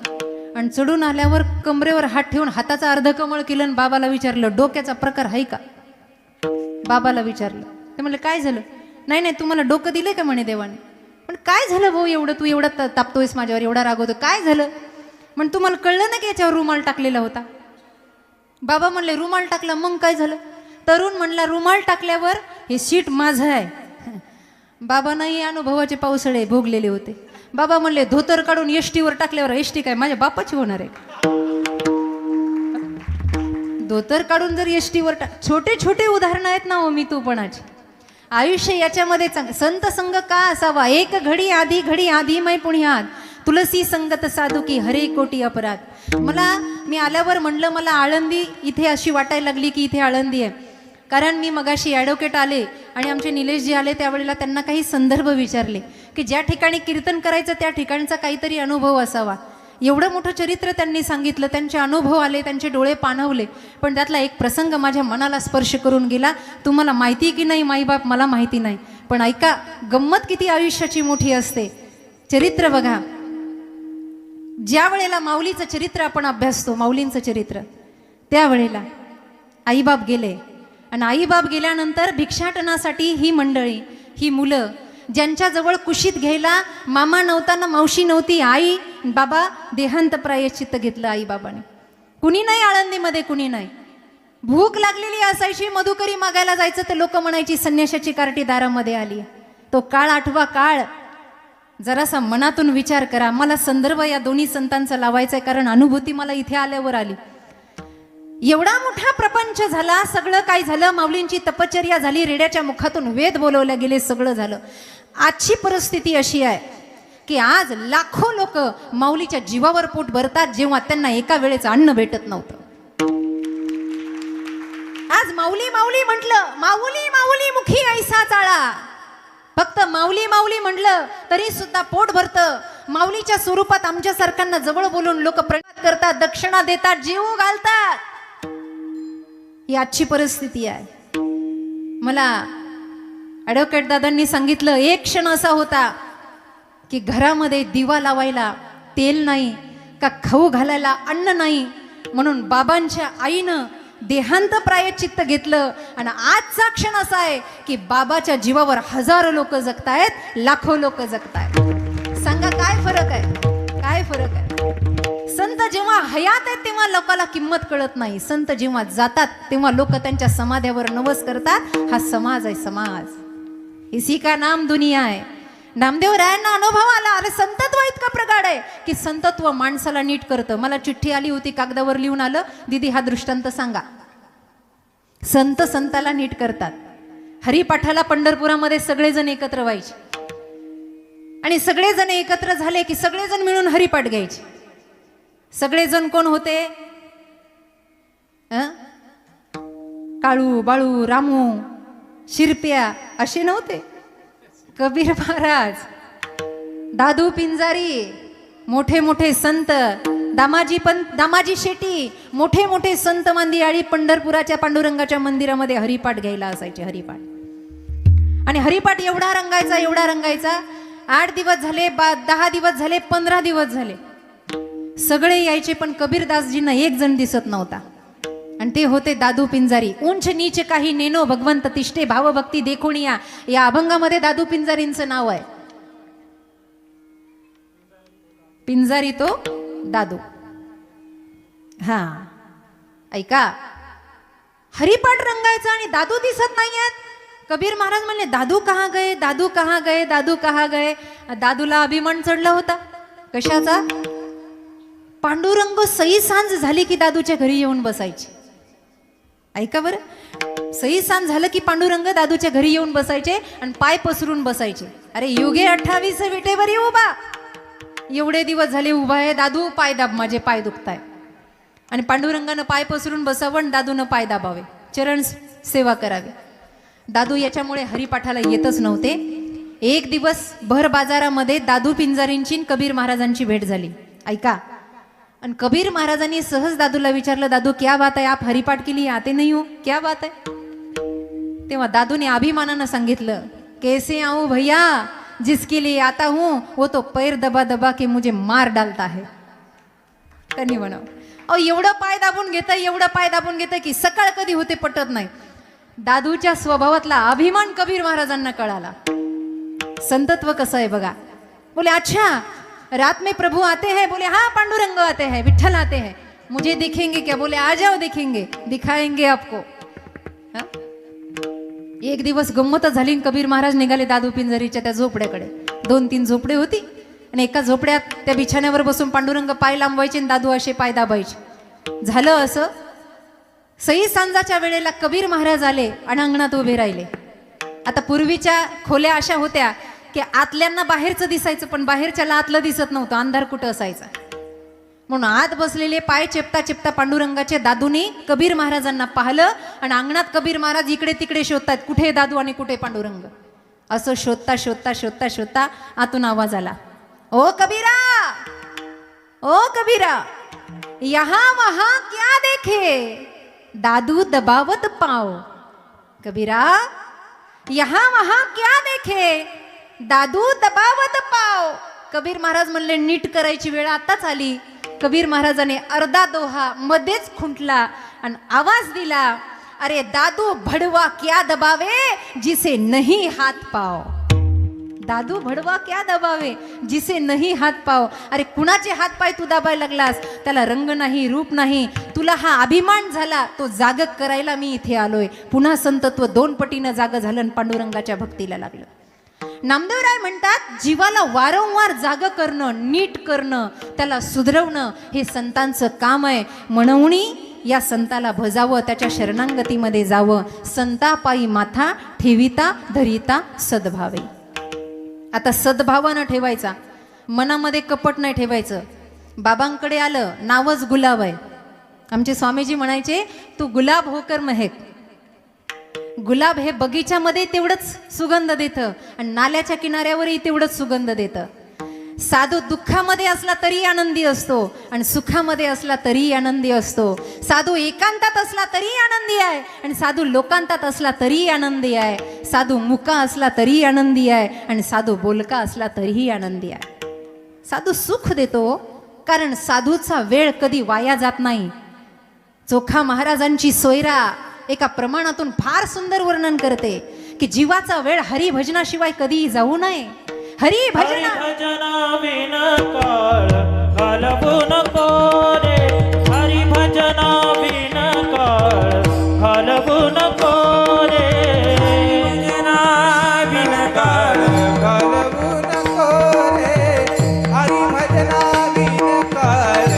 आणि चढून आल्यावर कमरेवर हात ठेवून हाताचा अर्धकमळ केलं आणि बाबाला विचारलं डोक्याचा प्रकार आहे का. बाबाला विचारलं. ते म्हणले काय झालं. नाही नाही तुम्हाला डोकं दिलंय का म्हणे देवाने. पण काय झालं भाऊ एवढं तू एवढा तापतोयस माझ्यावर एवढा रागवतो काय झालं. म्हण तुम्हाला कळलं ना की याच्यावर रुमाल टाकलेला होता. बाबा म्हणले रुमाल टाकला मग काय झालं. तरुण म्हणला रुमाल टाकल्यावर हे सीट माझं आहे. बाबांनाही अनुभवाचे पावसाळे भोगलेले होते. बाबा म्हणले धोतर काढून एसटीवर टाकल्यावर एसटी काय माझ्या बापाची होणार आहे. धोतर काढून जर एसटीवर छोटे छोटे उदाहरणं आहेत ना मी तूपणाची. आयुष्य याच्यामध्ये संत संग का असावा. एक घडी आधी मै पुण्यात तुलसी संगत साधू की हरे कोटी अपराध. मी आल्यावर म्हणलं मला आळंदी इथे अशी वाटायला लागली की इथे आळंदी आहे. कारण मी मगाशी ॲडव्होकेट आले आणि आमचे निलेशजी आले त्यावेळेला त्यांना काही संदर्भ विचारले की ज्या ठिकाणी कीर्तन करायचं त्या ठिकाणचा काहीतरी अनुभव असावा. एवढं मोठं चरित्र त्यांनी सांगितलं. त्यांचे अनुभव आले त्यांचे डोळे पाणवले. पण त्यातला एक प्रसंग माझ्या मनाला स्पर्श करून गेला. तुम्हाला माहिती की नाही माईबाप मला माहिती नाही पण ऐका गंमत किती आयुष्याची मोठी असते. चरित्र बघा. ज्या वेळेला माऊलीचं चरित्र आपण अभ्यासतो, माऊलींचं चरित्र, त्यावेळेला आईबाप गेले आणि आईबाप गेल्यानंतर भिक्षाटनासाठी ही मंडळी, ही मुलं ज्यांच्याजवळ कुशीत घ्यायला मामा नव्हता ना मावशी नव्हती, आई बाबा देहांत प्रायश्चित्त घेतलं आईबाबाने. कुणी नाही आळंदीमध्ये, कुणी नाही. भूक लागलेली असायची, मधुकरी मागायला जायचं तर लोक म्हणायची संन्याशाची कार्टी दारामध्ये आली. तो काळ आठवा काळ. जरासा मनातून विचार करा. मला संदर्भ या दोन्ही संतांचा लावायचा आहे, कारण अनुभूती मला इथे आल्यावर आली. एवढा मोठा प्रपंच झाला, सगळं काय झालं, माऊलींची तपश्चर्या झाली, रेड्याच्या मुखातून वेद बोलवले गेले, सगळं झालं. आजची परिस्थिती अशी आहे की आज लाखो लोक माऊलीच्या जीवावर पोट भरतात, जेव्हा त्यांना एका वेळेचं अन्न भेटत नव्हतं. आज माऊली माऊली म्हटलं, माऊली माऊली मुखी ऐसा चाळा. फक्त माऊली माऊली म्हटलं तरी सुद्धा पोट भरतं. माऊलीच्या स्वरूपात आमच्या सारख्यांना जवळ बोलून लोक प्रणिपात करतात, दक्षिणा देतात, जीव घालतात. ही आजची परिस्थिती आहे. मला ॲडव्होकेट दादांनी सांगितलं, एक क्षण असा होता की घरामध्ये दिवा लावायला तेल नाही, का खाऊ घालायला अन्न नाही, म्हणून बाबांच्या आईनं देहांत प्रायश्चित्त घेतलं. आणि आजचा क्षण असा आहे की बाबाच्या जीवावर हजारो लोक जगतायत, लाखो लोक जगतायत. सांगा काय फरक आहे, काय फरक आहे. संत जेव्हा हयात आहेत तेव्हा लोकाला किंमत कळत नाही. संत जेव्हा जातात तेव्हा लोक त्यांच्या समाध्यावर नवस करतात. हा समाज आहे, समाज. इसी का नाम दुनिया आहे. नामदेव रायांना अनुभव आला, अरे संतत्व इतकं प्रगाढ आहे की संतत्व माणसाला नीट करतं. मला चिठ्ठी आली होती, कागदावर लिहून आलं, दीदी हा दृष्टांत सांगा. संत संताला नीट करतात. हरिपाठाला पंढरपुरामध्ये सगळेजण एकत्र व्हायचे आणि सगळेजण एकत्र झाले की सगळेजण मिळून हरिपाठ घ्यायचे. सगळेजण कोण होते? काळू बाळू रामू शिरप्या असे नव्हते. कबीर महाराज, दादू पिंजारी, मोठे मोठे संत, दामाजी शेट्टी, मोठे मोठे संत मंदिराळी पंढरपुराच्या पांडुरंगाच्या मंदिरामध्ये हरिपाठ घ्यायला असायचे. हरिपाठ आणि हरिपाठ एवढा रंगायचा, एवढा रंगायचा. 8 दिवस झाले, 10 दिवस झाले, 15 दिवस झाले, सगळे यायचे, पण कबीरदासजींना एक जण दिसत नव्हता. आणि ते होते दादू पिंजारी. उंच नीच काही नेनो भगवंत तिष्ठे भावभक्ती देखून या अभंगामध्ये दादू पिंजारींचं नाव आहे. पिंजारी तो दादू. हा ऐका, हरिपाठ रंगायचा आणि दादू दिसत नाहीयेत. कबीर महाराज म्हणले, दादू कहाँ गए, दादू कहाँ गए, दादू कहाँ गए. दादूला अभिमान चढला होता. कशाचा? पांडुरंग सई सांज झाली की दादूच्या घरी येऊन बसायचे. ऐका बरं, सई सांज झालं की पांडुरंग दादूच्या घरी येऊन बसायचे आणि पाय पसरून बसायचे. अरे युगे 28 विटेवरी उभा, एवढे दिवस झाले उभा आहे दादू, पाय दाब, माझे पाय दुखताय. आणि पांडुरंगानं पाय पसरून बसावं आणि दादूनं पाय दाबावे, चरण सेवा करावी. दादू याच्यामुळे हरिपाठाला येतच नव्हते. एक दिवस भर बाजारामध्ये दादू पिंजारींची कबीर महाराजांची भेट झाली. ऐका, आणि कबीर महाराजांनी सहज दादूला विचारलं, दादू क्या बात है, आप हरिपाठ के लिए आते नहीं हो, क्या बात है. तेव्हा दादूने अभिमानानं सांगितलं, कैसे आऊं भैया, जिसके लिए आता हूं वो तो पैर दबा दबा के मुझे मार डालता है. त्यांनी म्हणाव, अहो एवढं पाय दाबून घेतंय, एवढं पाय दाबून घेतंय की सकाळ कधी होते पटत नाही. दादूच्या स्वभावातला अभिमान कबीर महाराजांना कळाला. संतत्व कसं आहे बघा. बोले अच्छा, रात में प्रभु आते हैं. बोले हाँ, पांडुरंग आते हैं, विठ्ठल आते हैं. मुझे दिखेंगे क्या? बोले आ जाओ, दिखेंगे, दिखाएंगे आपको. हा? एक दिवस गंमत झाली. कबीर महाराज निघाले दादू पिंजारीच्या त्या झोपड्याकडे. 2-3 झोपडे होती आणि एका झोपड्यात त्या बिछाण्यावर बसून पांडुरंग पाय लांबवायचे आणि दादू असे पाय दाबायचे. झालं असं, सई सांजाच्या वेळेला कबीर महाराज आले आणि अंगणात उभे राहिले. आता पूर्वीच्या खोल्या अशा होत्या की आतल्यांना बाहेरचं दिसायचं, पण बाहेरच्याला आतलं दिसत नव्हतं, अंधार कुठं असायचा. म्हणून आत बसलेले पाय चेपता चेपता पांडुरंगाचे दादूने कबीर महाराजांना पाहिलं आणि अंगणात कबीर महाराज इकडे तिकडे शोधतात, कुठे दादू आणि कुठे पांडुरंग. असं शोधता शोधता शोधता शोधता आतून आवाज आला, ओ कबीरा, ओ कबीरा, यहां वहां क्या देखे, दादू दबावत पाओ. कबीरा, यहां वहां क्या देखे, दादू दबावत पाओ. कबीर महाराज म्हणले नीट करायची वेळ आताच आली. कबीर महाराजाने अर्धा दोहा मध्येच खुंटला आणि आवाज दिला, अरे दादू भडवा क्या दबावे जिसे नहीं हाथ पाव. दादू भडवा क्या दबावे जिसे नहीं हात पाव. अरे कुणाचे हात पाय तू दाबायला लागलास? त्याला रंग नाही, रूप नाही. तुला हा अभिमान झाला, तो जागक करायला मी इथे आलोय. पुन्हा संतत्व 2 पटीनं जाग झालं आणि पांडुरंगाच्या भक्तीला लागलं. नामदेवराय म्हणतात, जीवाला वारंवार जाग करणं, नीट करणं, त्याला सुधरवणं हे संतांचं काम आहे. म्हणून या संताला भजावं, त्याच्या शरणांगतीमध्ये जावं. संतापायी माथा ठेविता धरिता सद्भावे. आता सद्भावानं ठेवायचा, मनामध्ये कपट नाही ठेवायचं. बाबांकडे आलं, नावच गुलाब आहे. आमचे स्वामीजी म्हणायचे, तू गुलाब होकर महक. गुलाब हे बगीच्यामध्ये तेवढंच सुगंध देतं आणि नाल्याच्या किनाऱ्यावरही तेवढंच सुगंध देतं. साधू दुःखामध्ये असला तरी आनंदी असतो आणि सुखामध्ये असला तरी आनंदी असतो. साधू एकांतात असला तरी आनंदी आहे आणि साधू लोकांतात असला तरी आनंदी आहे. साधू मुका असला तरी आनंदी आहे आणि साधू बोलका असला तरीही आनंदी आहे. साधू सुख देतो, कारण साधूचा वेळ कधी वाया जात नाही. चोखा महाराजांची सोयरा एका प्रमाणातून फार सुंदर वर्णन करते की जीवाचा वेळ हरिभजनाशिवाय कधी जाऊ नये. हरिभजना विन काळ घालवू नको रे. हरिभजना विन काळ घालवू नको रे. हरिभजना विन काळ घालवू नको रे. हरिभजना विन काळ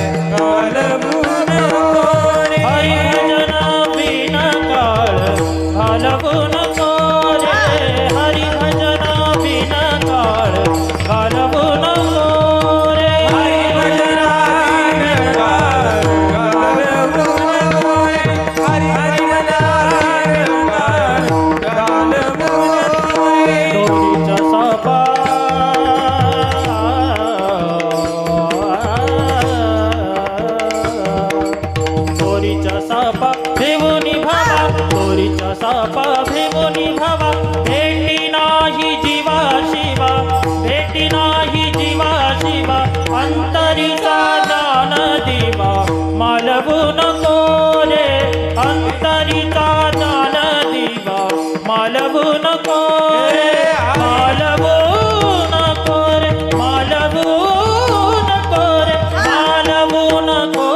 घालवू नको रे. हरिभजना विन काळ घालवू नको रे. हरिभजना विन काळ घालवू नको रे. हरिभजना विन काळ घालवू नको रे. हरिभजना विन काळ घालवू नको रे. दोरीचा सापा दोरीचा सापा भेवूनी भावा. दोरीचा सापा भेवूनी भावा. भेटी नाही जीवा शिवा. भेटी नाही जीवा शिवा. अंतरीचा जान दिवा मालवू नको रे. अंतरीचा जान दिवा मालवू नको रे. मालवू नको रे. मालवू नको रे. मालवू नको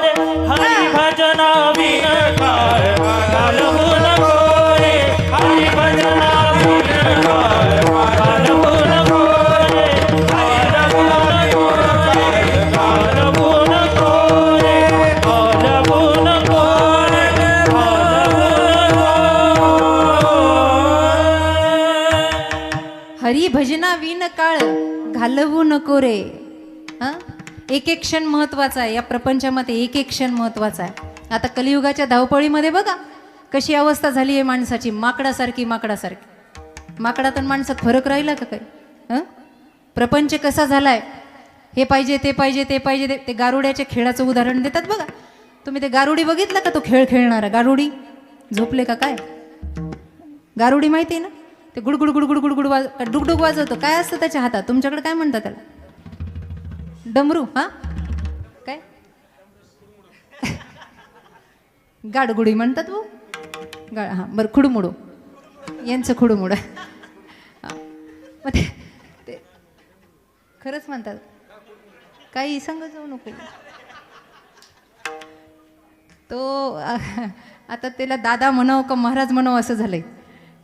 रे. हरिभजना विन काळ घालवू नको रे. हरिभजना विन काळ घालवू नको रे. घालवू नको रे. घालवू नको रे. घालवू नको रे. हरिभजना विन काळ घालवू नको रे. हा, एक एक क्षण महत्वाचा आहे. या प्रपंचामध्ये एक एक क्षण महत्वाचा आहे. आता कलियुगाच्या धावपळीमध्ये बघा कशी अवस्था झाली आहे माणसाची. माकडासारखी माकडासारखी. माकडात आणि माणसात फरक राहिला का काही? हं, प्रपंच कसा झालाय, हे पाहिजे ते पाहिजे ते पाहिजे. ते गारुड्याच्या खेळाचं उदाहरण देतात बघा. तुम्ही ते गारुडी बघितलं का? तो खेळ खेळणारा गारुडी झोपले का काय? गारुडी माहिती आहे ना? ते गुडगुड गुडगुड गुडगुड डुगडुग वाजवतो. काय असतं त्याच्या हातात? तुमच्याकडे काय म्हणतात त्याला? डमरू. हा, काय गाडगुडी म्हणतात वो. हां बरं, खुडमुडो. यांचं खुडमुड. मग ते खरंच म्हणतात. काही सांगत जाऊ नको. तो आता त्याला दादा म्हणावं का महाराज म्हणावं असं झालंय.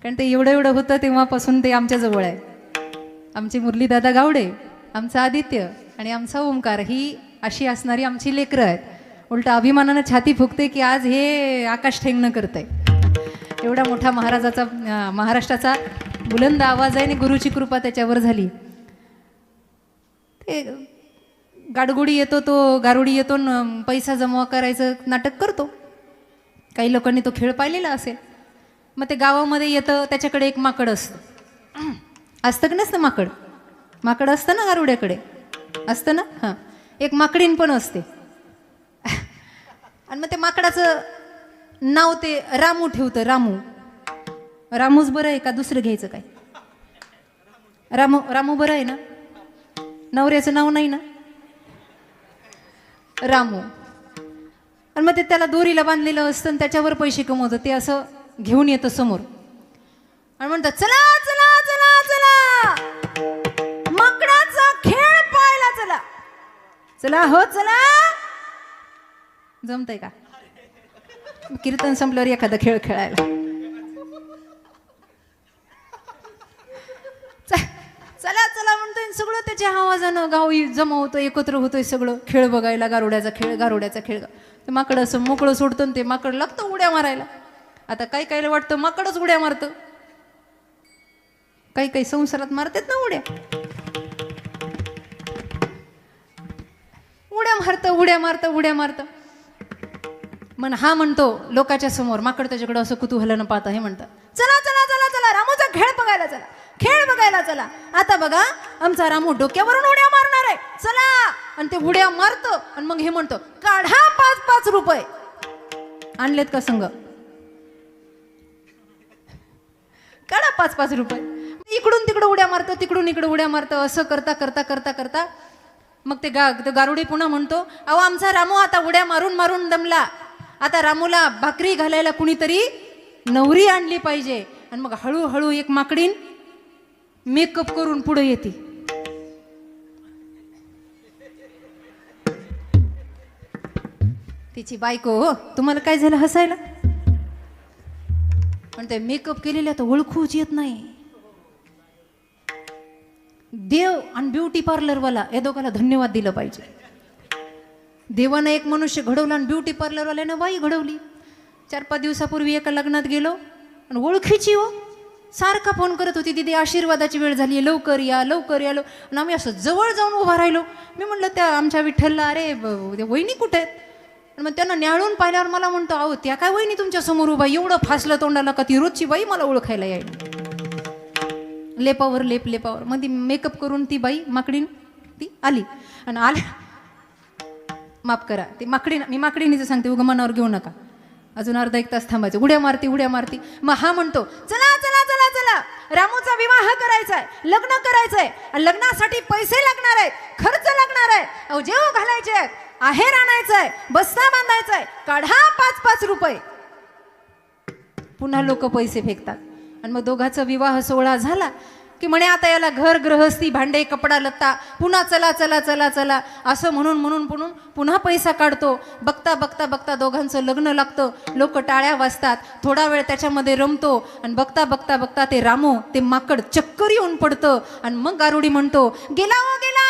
कारण ते एवढं एवढं होतं तेव्हापासून ते आमच्या जवळ आहे. आमचे मुरली दादा गावडे, आमचा आदित्य आणि आमचा ओंकार ही अशी असणारी आमची लेकरं आहेत. उलट अभिमानानं छाती फुकते की आज हे आकाश ठेंगणं करतंय. एवढा मोठा महाराजाचा महाराष्ट्राचा बुलंद आवाज आहे आणि गुरुची कृपा त्याच्यावर झाली. ते गाडगुडी येतो, तो गारुडी येतो न पैसा जमा करायचं नाटक करतो. काही लोकांनी तो खेळ पाहिलेला असेल. मग ते गावामध्ये येतं, त्याच्याकडे एक माकड असतं. असतं की नसतं माकड? माकड असतं ना गारुड्याकडे, असतं ना? हां, एक माकडीन पण असते. आणि मग ते माकडाचं नाव ते रामू ठेवतं. रामू. रामूच बरं आहे का दुसरं घ्यायचं काय? रामू रामू बरं आहे ना? नवऱ्याचं नाव नाही ना? रामू. आणि मग ते त्याला दोरीला बांधलेलं असतं आणि त्याच्यावर पैसे कमवतं. ते असं घेऊन येतं समोर आणि म्हणतात, चला चला चला चला माकडाचा खेळ पाहायला चला. चला हो चला. जमतंय का? कीर्तन संपल्यावर एखादा खेळ खेळायला. चला चला म्हणतोय, सगळं त्याच्या आवाजानं गाव जमा होतं, एकत्र होतोय सगळं. खेळ बघायला, गारुड्याचा खेळ, गारुड्याचा खेळ. ते माकड असं मोकळं सोडतं, ते माकड लागतं उड्या मारायला. आता काही काहीला वाटतं माकडच उड्या मारतं, काही काही संसारात मारतात ना उड्या. उड्या मारतं. मन हा म्हणतो लोकांच्या समोर, माकड त्याच्याकडे असं कुतूहलानं पाहतं. हे म्हणतं, चला चला चला चला रामूचा खेळ बघायला चला, खेळ बघायला चला. आता बघा आमचा रामू डोक्यावरून उड्या मारणार आहे, चला. आणि ते उड्या मारतं आणि मग हे म्हणतो, काढा 5-5 रुपये. आणलेत का संघ? काढा 5-5 रुपये. इकडून तिकडं उड्या मारतं, तिकडून इकडं उड्या मारतं. असं करता करता करता करता मग ते गारुडी पुन्हा म्हणतो, अहो आमचा रामू आता उड्या मारून मारून दमला, आता रामूला भाकरी घालायला कुणीतरी नवरी आणली पाहिजे. आणि मग हळूहळू एक माकडीन मेकअप करून पुढे येते. तिची बायको, हो तुम्हाला काय झालं हसायला? पण ते मेकअप केलेल्या तर ओळखूच येत नाही. देव आणि ब्युटी पार्लरवाला या दोघांना धन्यवाद दिलं पाहिजे. देवानं एक मनुष्य घडवला आणि ब्युटी पार्लरवाल्यानं बाई घडवली. 4-5 दिवसापूर्वी एका लग्नात गेलो आणि ओळखीची हो, सारखा फोन करत होती, दीदी आशीर्वादाची वेळ झाली, लवकर या लवकर या. आणि आम्ही असं जवळ जाऊन उभा राहिलो. मी म्हणलं त्या आमच्या विठ्ठलला, अरे वहिनी कुठे आहेत? आणि मग त्यांना न्याळून पाहिल्यावर मला म्हणतो, अहो त्या काय वहिनी तुमच्या समोर उभा, एवढं फासलं तोंडाला का ती रोजची बाई मला ओळखायला यायला. लेपावर लेपावर मध्ये मेकअप करून ती बाई माकडीन ती आली. आणि माफ करा, ती मी माकडीनीचं सांगते, उगा मनावर घेऊ नका. अजून अर्धा 1 तास थांबायचं. उड्या मारती. मग हा म्हणतो, चला चला चला चला रामूचा विवाह करायचा आहे, लग्न करायचंय, लग्नासाठी पैसे लागणार आहेत, खर्च लागणार आहे, अहो जेव घालायचे आहेत, आहेर आणायचंय, बस्ता बांधायचाय, काढा 5-5 रुपये. पुन्हा लोक पैसे फेकतात. आणि मग दोघांचा विवाह सोहळा झाला की म्हणे, आता याला घर गृहस्थी, भांडे, कपडा लत्ता, पुन्हा चला चला चला चला असं म्हणून पुन्हा पैसा काढतो. बघता दोघांचं लग्न लागतं. लोक टाळ्या वाजतात, थोडा वेळ त्याच्यामध्ये रमतो. आणि बघता ते रामू, ते माकड चक्कर येऊन पडतं. आणि मग गारुडी म्हणतो, गेला हो गेला,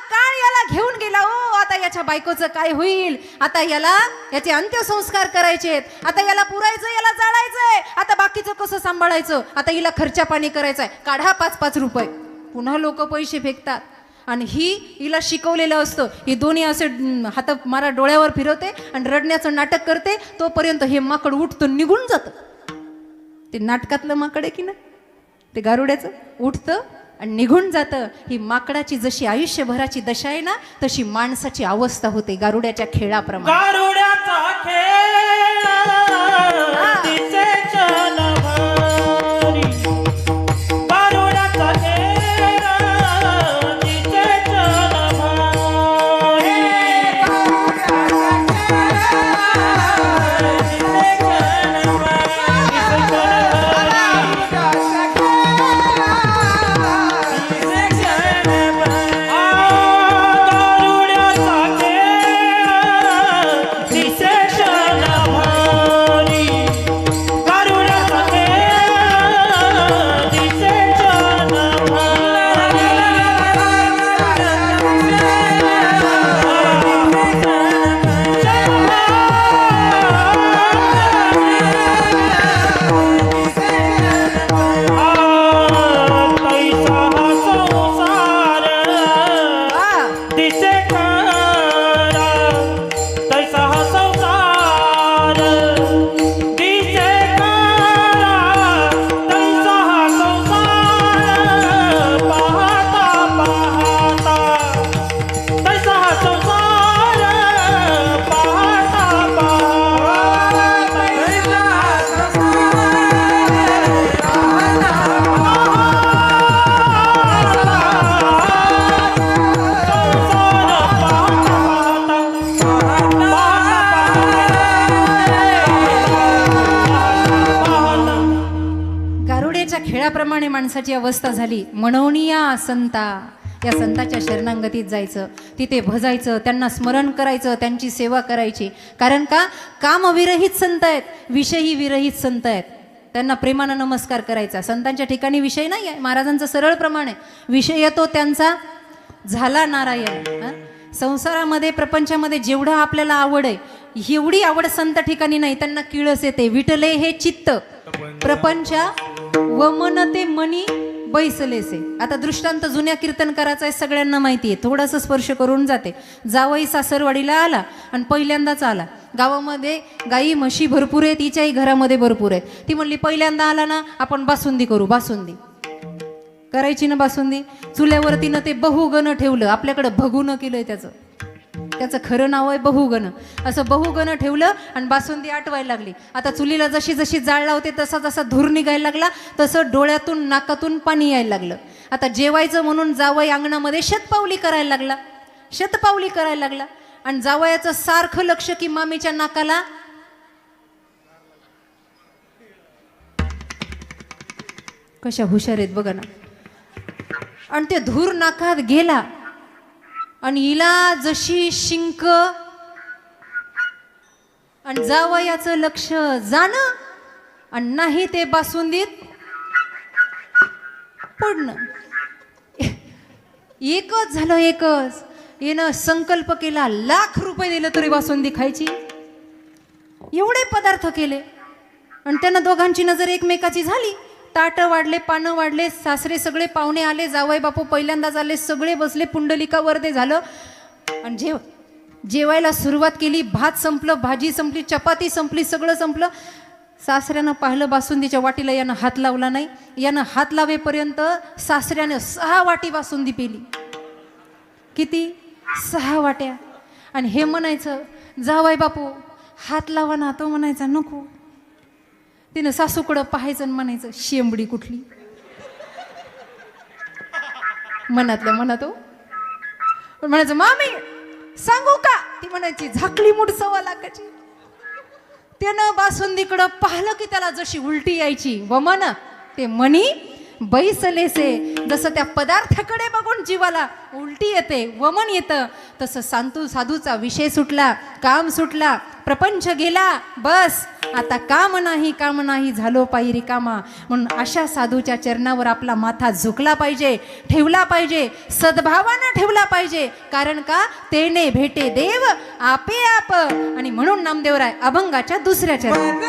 काळ याला घेऊन गेला हो. आता याच्या बायकोचं काय होईल? आता याचे अंत्यसंस्कार करायचेत, आता याला पुरायचं, याला जाळायचंय, आता बाकीचं कसं सांभाळायचं, आता हिला खर्चा पाणी करायचंय, काढा 5-5 रुपये. पुन्हा लोक पैसे फेकतात. आणि हिला शिकवलेलं असतं, ही दोन्ही असे हात मारा डोळ्यावर फिरवते आणि रडण्याचं नाटक करते. तोपर्यंत हे माकड उठतं, निघून जातं. ते नाटकातलं माकड आहे की ना, ते गारुड्याचं, उठतं आणि निघून जातं. ही माकडाची जशी आयुष्यभराची दशा आहे ना, तशी माणसाची अवस्था होते गारुड्याच्या खेळाप्रमाणे. गारुड्याचा खेळ तिचे चल भारी, गारुड्याचा खेळ तिचे चल भारी, खेळाप्रमाणे माणसाची अवस्था झाली. म्हणूनिया संता, या संताच्या शरणांगतीत जायचं, तिथे भजायचं, त्यांना स्मरण करायचं, त्यांची सेवा करायची. कारण का, कामविरहित संत आहेत, विषयी विरहित संत आहेत. त्यांना प्रेमानं नमस्कार करायचा. संतांच्या ठिकाणी विषय नाही आहे, महाराजांचं सरळ प्रमाण आहे. विषय येतो त्यांचा झाला नारायण. संसारामध्ये प्रपंचामध्ये जेवढं आपल्याला आवड आहे, एवढी आवड संत ठिकाणी नाही. त्यांना किळस येते. विटले हे चित्त प्रपंचा वमन ते मनी बैसलेसे. आता दृष्टांत जुन्या कीर्तनकाराचा आहे, सगळ्यांना माहिती आहे. थोडासा स्पर्श करून जाते. जावई सासरवाडीला आला आणि पहिल्यांदाच आला. गावामध्ये गाई म्हशी भरपूर आहेत, तिच्याही घरामध्ये भरपूर आहेत. ती म्हणली पहिल्यांदा आला ना, आपण बासुंदी करू. बासुंदी करायची ना, बासुंदी. चुल्यावरतीनं ते बहुगण ठेवलं. आपल्याकडं भगुनं केलंय त्याचं खरं नाव आहे बहुगण. असं बहुगण ठेवलं आणि बासुंदी आटवायला लागली. आता चुलीला जशी जशी जाळ लावते तसा जसा धूर निघायला लागला, तसं डोळ्यातून नाकातून पाणी यायला लागलं. आता जेवायचं म्हणून जावई अंगणामध्ये शतपावली करायला लागला. आणि जावयाचं सारखं लक्ष की मामीच्या नाकाला कशा हुशार आहेत बघा ना. आणि ते धूर नाकात गेला आणि हिला जशी शिंक आणि जावयाचं लक्ष जाणं आणि नाही ते बासुंदीत पडणं. एकच झालं, एकच. येणं संकल्प केला, ₹1,00,000 दिलं तरी बासुंदी खायची. एवढे पदार्थ केले आणि त्यांना दोघांची नजर एकमेकाची झाली. ताटं वाढले, पानं वाढले, सासरे सगळे पाहुणे आले, जावई बापू पहिल्यांदाच आले, सगळे बसले, पुंडलिकावर ते झालं. आणि जेवायला सुरुवात केली. भात संपलं, भाजी संपली, चपाती संपली, सगळं संपलं. सासऱ्यानं पाहिलं बासुंदीच्या वाटीला, यानं हात लावला नाही. यानं हात लावेपर्यंत सासऱ्यानं 6 वाटी बासुंदी पेली. किती? 6 वाट्या. आणि हे म्हणायचं जावई बापू हात लावा ना. तो म्हणायचा नको. तिनं सासूकडं पाहायचं आणि म्हणायचं शेंबडी कुठली. मनातल्या मनात हो. म्हणायचं मामी सांगू का. ती म्हणायची झाकली मूठ ₹1,00,000. त्यानं बासुंदीकडं पाहिलं की त्याला जशी उलटी यायची. वमन ते मनी बैसलेसे. जसं त्या पदार्थाकडे बघून जीवाला उलटी येते, वमन येतं, तसं साधूचा विषय सुटला, काम सुटला, प्रपंच गेला. बस आता काम नाही झालो पायी रिकामा. म्हणून अशा साधूच्या चरणावर आपला माथा झुकला पाहिजे, ठेवला पाहिजे, सद्भावानं ठेवला पाहिजे. कारण का, तेने भेटे देव आपे आप. आणि म्हणून नामदेवराय अभंगाच्या दुसऱ्या चरणात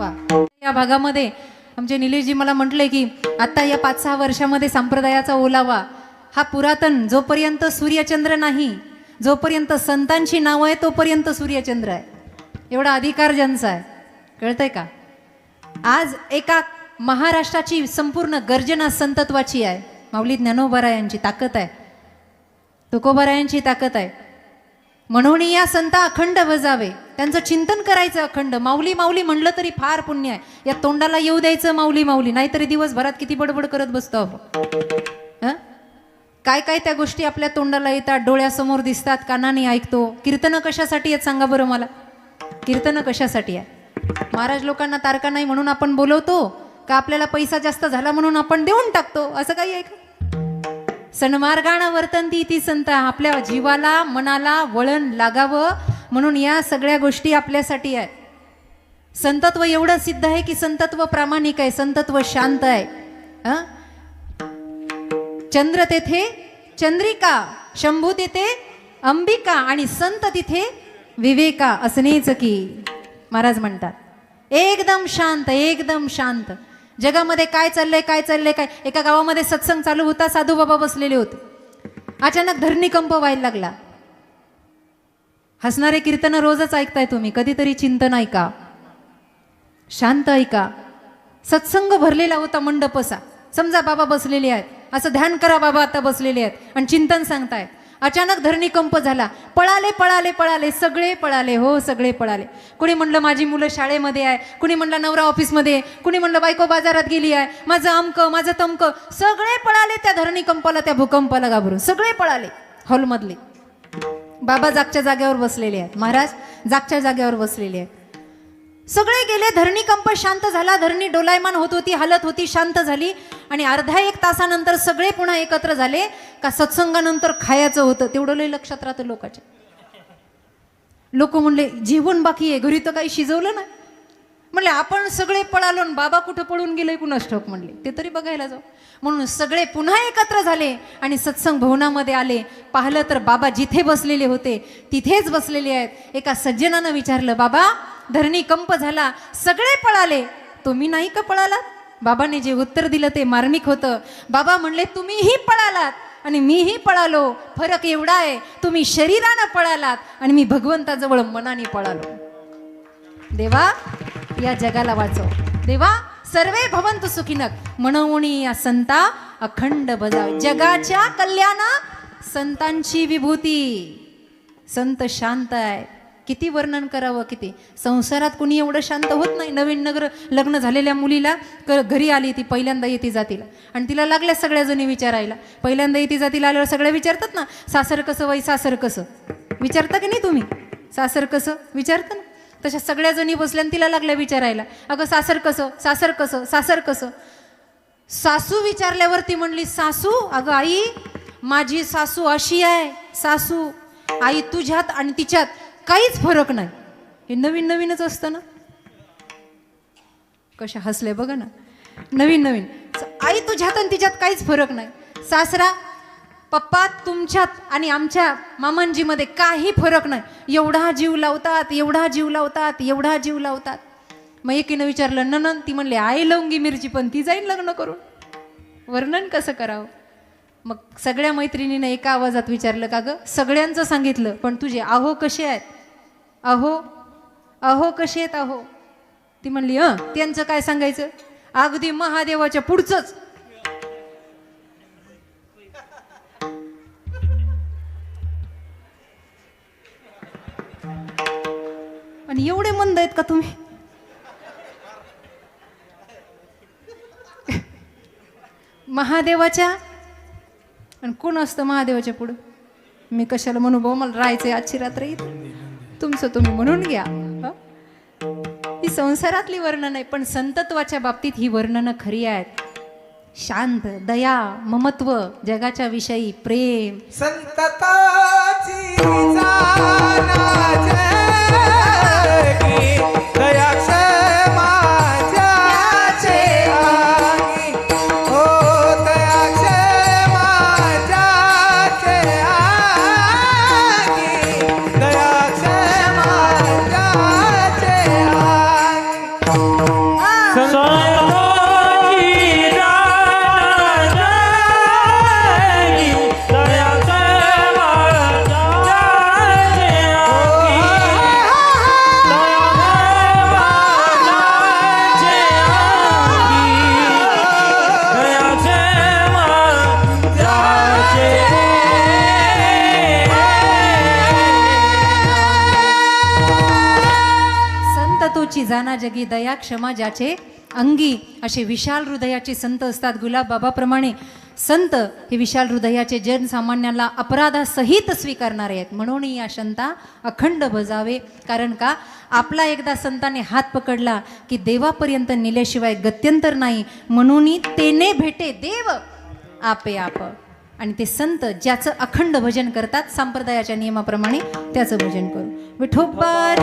वा. या भागामध्ये आमचे निलेशजी मला म्हटले की आता या 5-6 वर्षामध्ये संप्रदायाचा ओलावा हा पुरातन, जोपर्यंत सूर्यचंद्र नाही, जोपर्यंत संतांची नावं आहे तोपर्यंत सूर्यचंद्र आहे. एवढा अधिकार ज्यांचा आहे, कळतंय का? आज एका महाराष्ट्राची संपूर्ण गर्जना संतत्वाची आहे. माऊली ज्ञानोबारायांची ताकद आहे, तुकोबारायांची ताकद आहे. म्हणून या संता अखंड बजावे, त्यांचं चिंतन करायचं अखंड. माऊली माऊली म्हणलं तरी फार पुण्य आहे. या तोंडाला येऊ द्यायचं माऊली माऊली, नाहीतरी दिवसभरात किती बडबड करत बसतो आपण. काय काय त्या गोष्टी आपल्या तोंडाला येतात, डोळ्यासमोर दिसतात, कानाने ऐकतो. कीर्तनं कशासाठी आहेत सांगा बरं मला? कीर्तनं कशासाठी आहे? महाराज लोकांना तारका नाही म्हणून आपण बोलवतो का आपल्याला पैसा जास्त झाला म्हणून आपण देऊन टाकतो? असं काही आहे का? सन्मार्गानं वर्तंती ती संत. आपल्या जीवाला मनाला वळण लागावं म्हणून या सगळ्या गोष्टी आपल्यासाठी आहेत. संतत्व एवढं सिद्ध आहे की संतत्व प्रामाणिक आहे, संतत्व शांत आहे. चंद्र तेथे चंद्रिका, शंभू तेथे अंबिका आणि संत तिथे विवेका असणेच की. महाराज म्हणतात एकदम शांत, एकदम शांत. जगामध्ये काय चाललंय काय चाललंय काय. एका गावामध्ये सत्संग चालू होता, साधू बाबा बसलेले होते. अचानक धरणीकंप व्हायला लागला. हसणारे कीर्तन रोजच ऐकताय तुम्ही, कधीतरी चिंतन ऐका, शांत ऐका. सत्संग भरलेला होता मंडप असा. समजा बाबा बसलेले आहेत, असं ध्यान करा बाबा आता बसलेले आहेत आणि चिंतन सांगतायत. अचानक धरणीकंप झाला. पळाले पळाले पळाले, सगळे पळाले, हो सगळे पळाले. कुणी म्हणलं माझी मुलं शाळेमध्ये आहे, कुणी म्हणलं नवरा ऑफिसमध्ये आहे, कुणी म्हणलं बायको बाजारात गेली आहे, माझं अमकं माझं तमकं. सगळे पळाले त्या धरणीकंपाला, त्या भूकंपाला घाबरून सगळे पळाले. हॉलमधले बाबा जागच्या जागेवर बसलेले आहेत, महाराज जागच्या जागेवर बसलेले आहेत. सगळे गेले. धरणीकंप शांत झाला. धरणी डोलायमान होत होती, हालत होती, शांत झाली. आणि अर्धा 1 तासानंतर सगळे पुन्हा एकत्र झाले. का सत्संगानंतर खायचं होतं, तेवढं लय लक्षात राहतं लोकांच्या. लोक म्हणले जेवण बाकी आहे, घरी तर काही शिजवलं नाही. म्हणले आपण सगळे पळालो, बाबा कुठं पळून गेले कुणास ठाऊक. म्हणले ते तरी बघायला जाऊ. म्हणून सगळे पुन्हा एकत्र झाले आणि सत्संग भवनामध्ये आले. पाहिलं तर बाबा जिथे बसलेले होते तिथेच बसलेले आहेत. एका सज्जनानं विचारलं, बाबा धरणीकंप झाला, सगळे पळाले, तुम्ही नाही का पळालात? बाबाने जे उत्तर दिलं ते मार्मिक होतं. बाबा म्हणले तुम्हीही पळालात आणि मीही पळालो. फरक एवढा आहे, तुम्ही शरीरानं पळालात आणि मी भगवंताजवळ मनाने पळालो. देवा या जगाला वाचव. देवा सर्वे भवन्तु सुखिनः म्हणूनी या संता अखंड बजावे. जगाच्या कल्याणा संतांची विभूती. संत शांत आहे. किती वर्णन करावं, किती. संसारात कुणी एवढं शांत होत नाही. नवीन लग्न झालेल्या मुलीला घरी आली, ती पहिल्यांदा येते जातीला आणि तिला लागल्या सगळ्या जणी विचारायला. पहिल्यांदा येते जातीला आल्यावर सगळे विचारतात ना, सासर कसं बाई, सासर कसं. विचारता की नाही तुम्ही? सासर कसं विचारता ना. तशा सगळ्या जणी बसल्या आणि तिला लागल्या विचारायला, अगं सासर कसं, सासर कसं, सासर कसं. सासू विचारल्यावर ती म्हणली, सासू अगं आई माझी सासू अशी आहे. सासू आई तुझ्यात आणि तिच्यात काहीच फरक नाही. हे नवीन नवीनच असतं ना. कशा हसले बघा ना. नवीन नवीन आई तुझ्यात आणि तिच्यात काहीच फरक नाही. सासरा पप्पा तुमच्यात आणि आमच्या मामांजीमध्ये काही फरक नाही. एवढा जीव लावतात, एवढा जीव लावतात, एवढा जीव लावतात. मग एकीनं विचारलं ननन, ती म्हणले आई लवंगी मिरची, पण ती जाईल लग्न करून. वर्णन कसं करावं. मग सगळ्या मैत्रिणीने एका आवाजात विचारलं, का ग सगळ्यांचं सांगितलं पण तुझे आहो कसे आहेत? अहो अहो कसे आहेत अहो? ती म्हणली त्यांचं काय सांगायचं, अगदी महादेवाच्या पुढचंच. आणि एवढे मंद आहेत का तुम्ही? महादेवाच्या आणि कोण असतं महादेवाच्या पुढं? मी कशाला म्हणू भाऊ, मला राहायचंय आजची रात्र इथे. तुमचं तुम्ही म्हणून घ्या. ही संसारातली वर्णन आहे, पण संतत्वाच्या बाबतीत ही वर्णनं खरी आहेत. शांत, दया, ममत्व, जगाच्या विषयी प्रेम. संतताची जाना जगी, दया क्षमा ज्याचे आगी. हो दया क्षमा ज्याचे आगी, दया क्षमा ज्याचे आगी. संतोषी जाना जाई, दयाचे माझ्याचे अंगी. दयाचे माझ्याचे अंगी, दयाचे माझ्याचे. संत तोची जाना जगी दया क्षमा ज्याचे अंगी. असे विशाल हृदयाचे संत असतात. गुलाब बाबाप्रमाणे संत हे विशाल हृदयाचे जनसामान्याला अपराधासहित स्वीकारणारे आहेत. म्हणून या संता अखंड बजावे. कारण का आपला एकदा संताने हात पकडला की देवापर्यंत नेल्याशिवाय गत्यंतर नाही. म्हणून तेने भेटे देव आपे आप. आणि ते संत ज्याचं अखंड भजन करतात संप्रदायाच्या नियमाप्रमाणे त्याचं भजन करू. विठोबार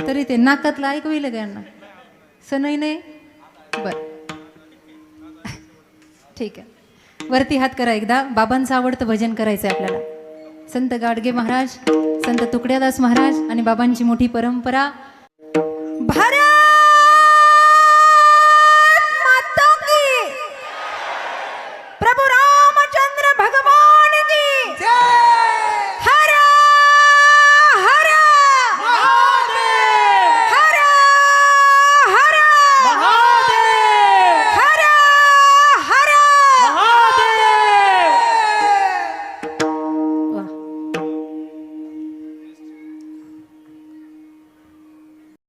तरी ते नाकातलं ऐकू येईल त्यांना सनई नाही. बर ठीक आहे. वरती हात करा एकदा. बाबांचं आवडतं भजन करायचं आहे आपल्याला. संत गाडगे महाराज, संत तुकड्यादास महाराज आणि बाबांची मोठी परंपरा. भारत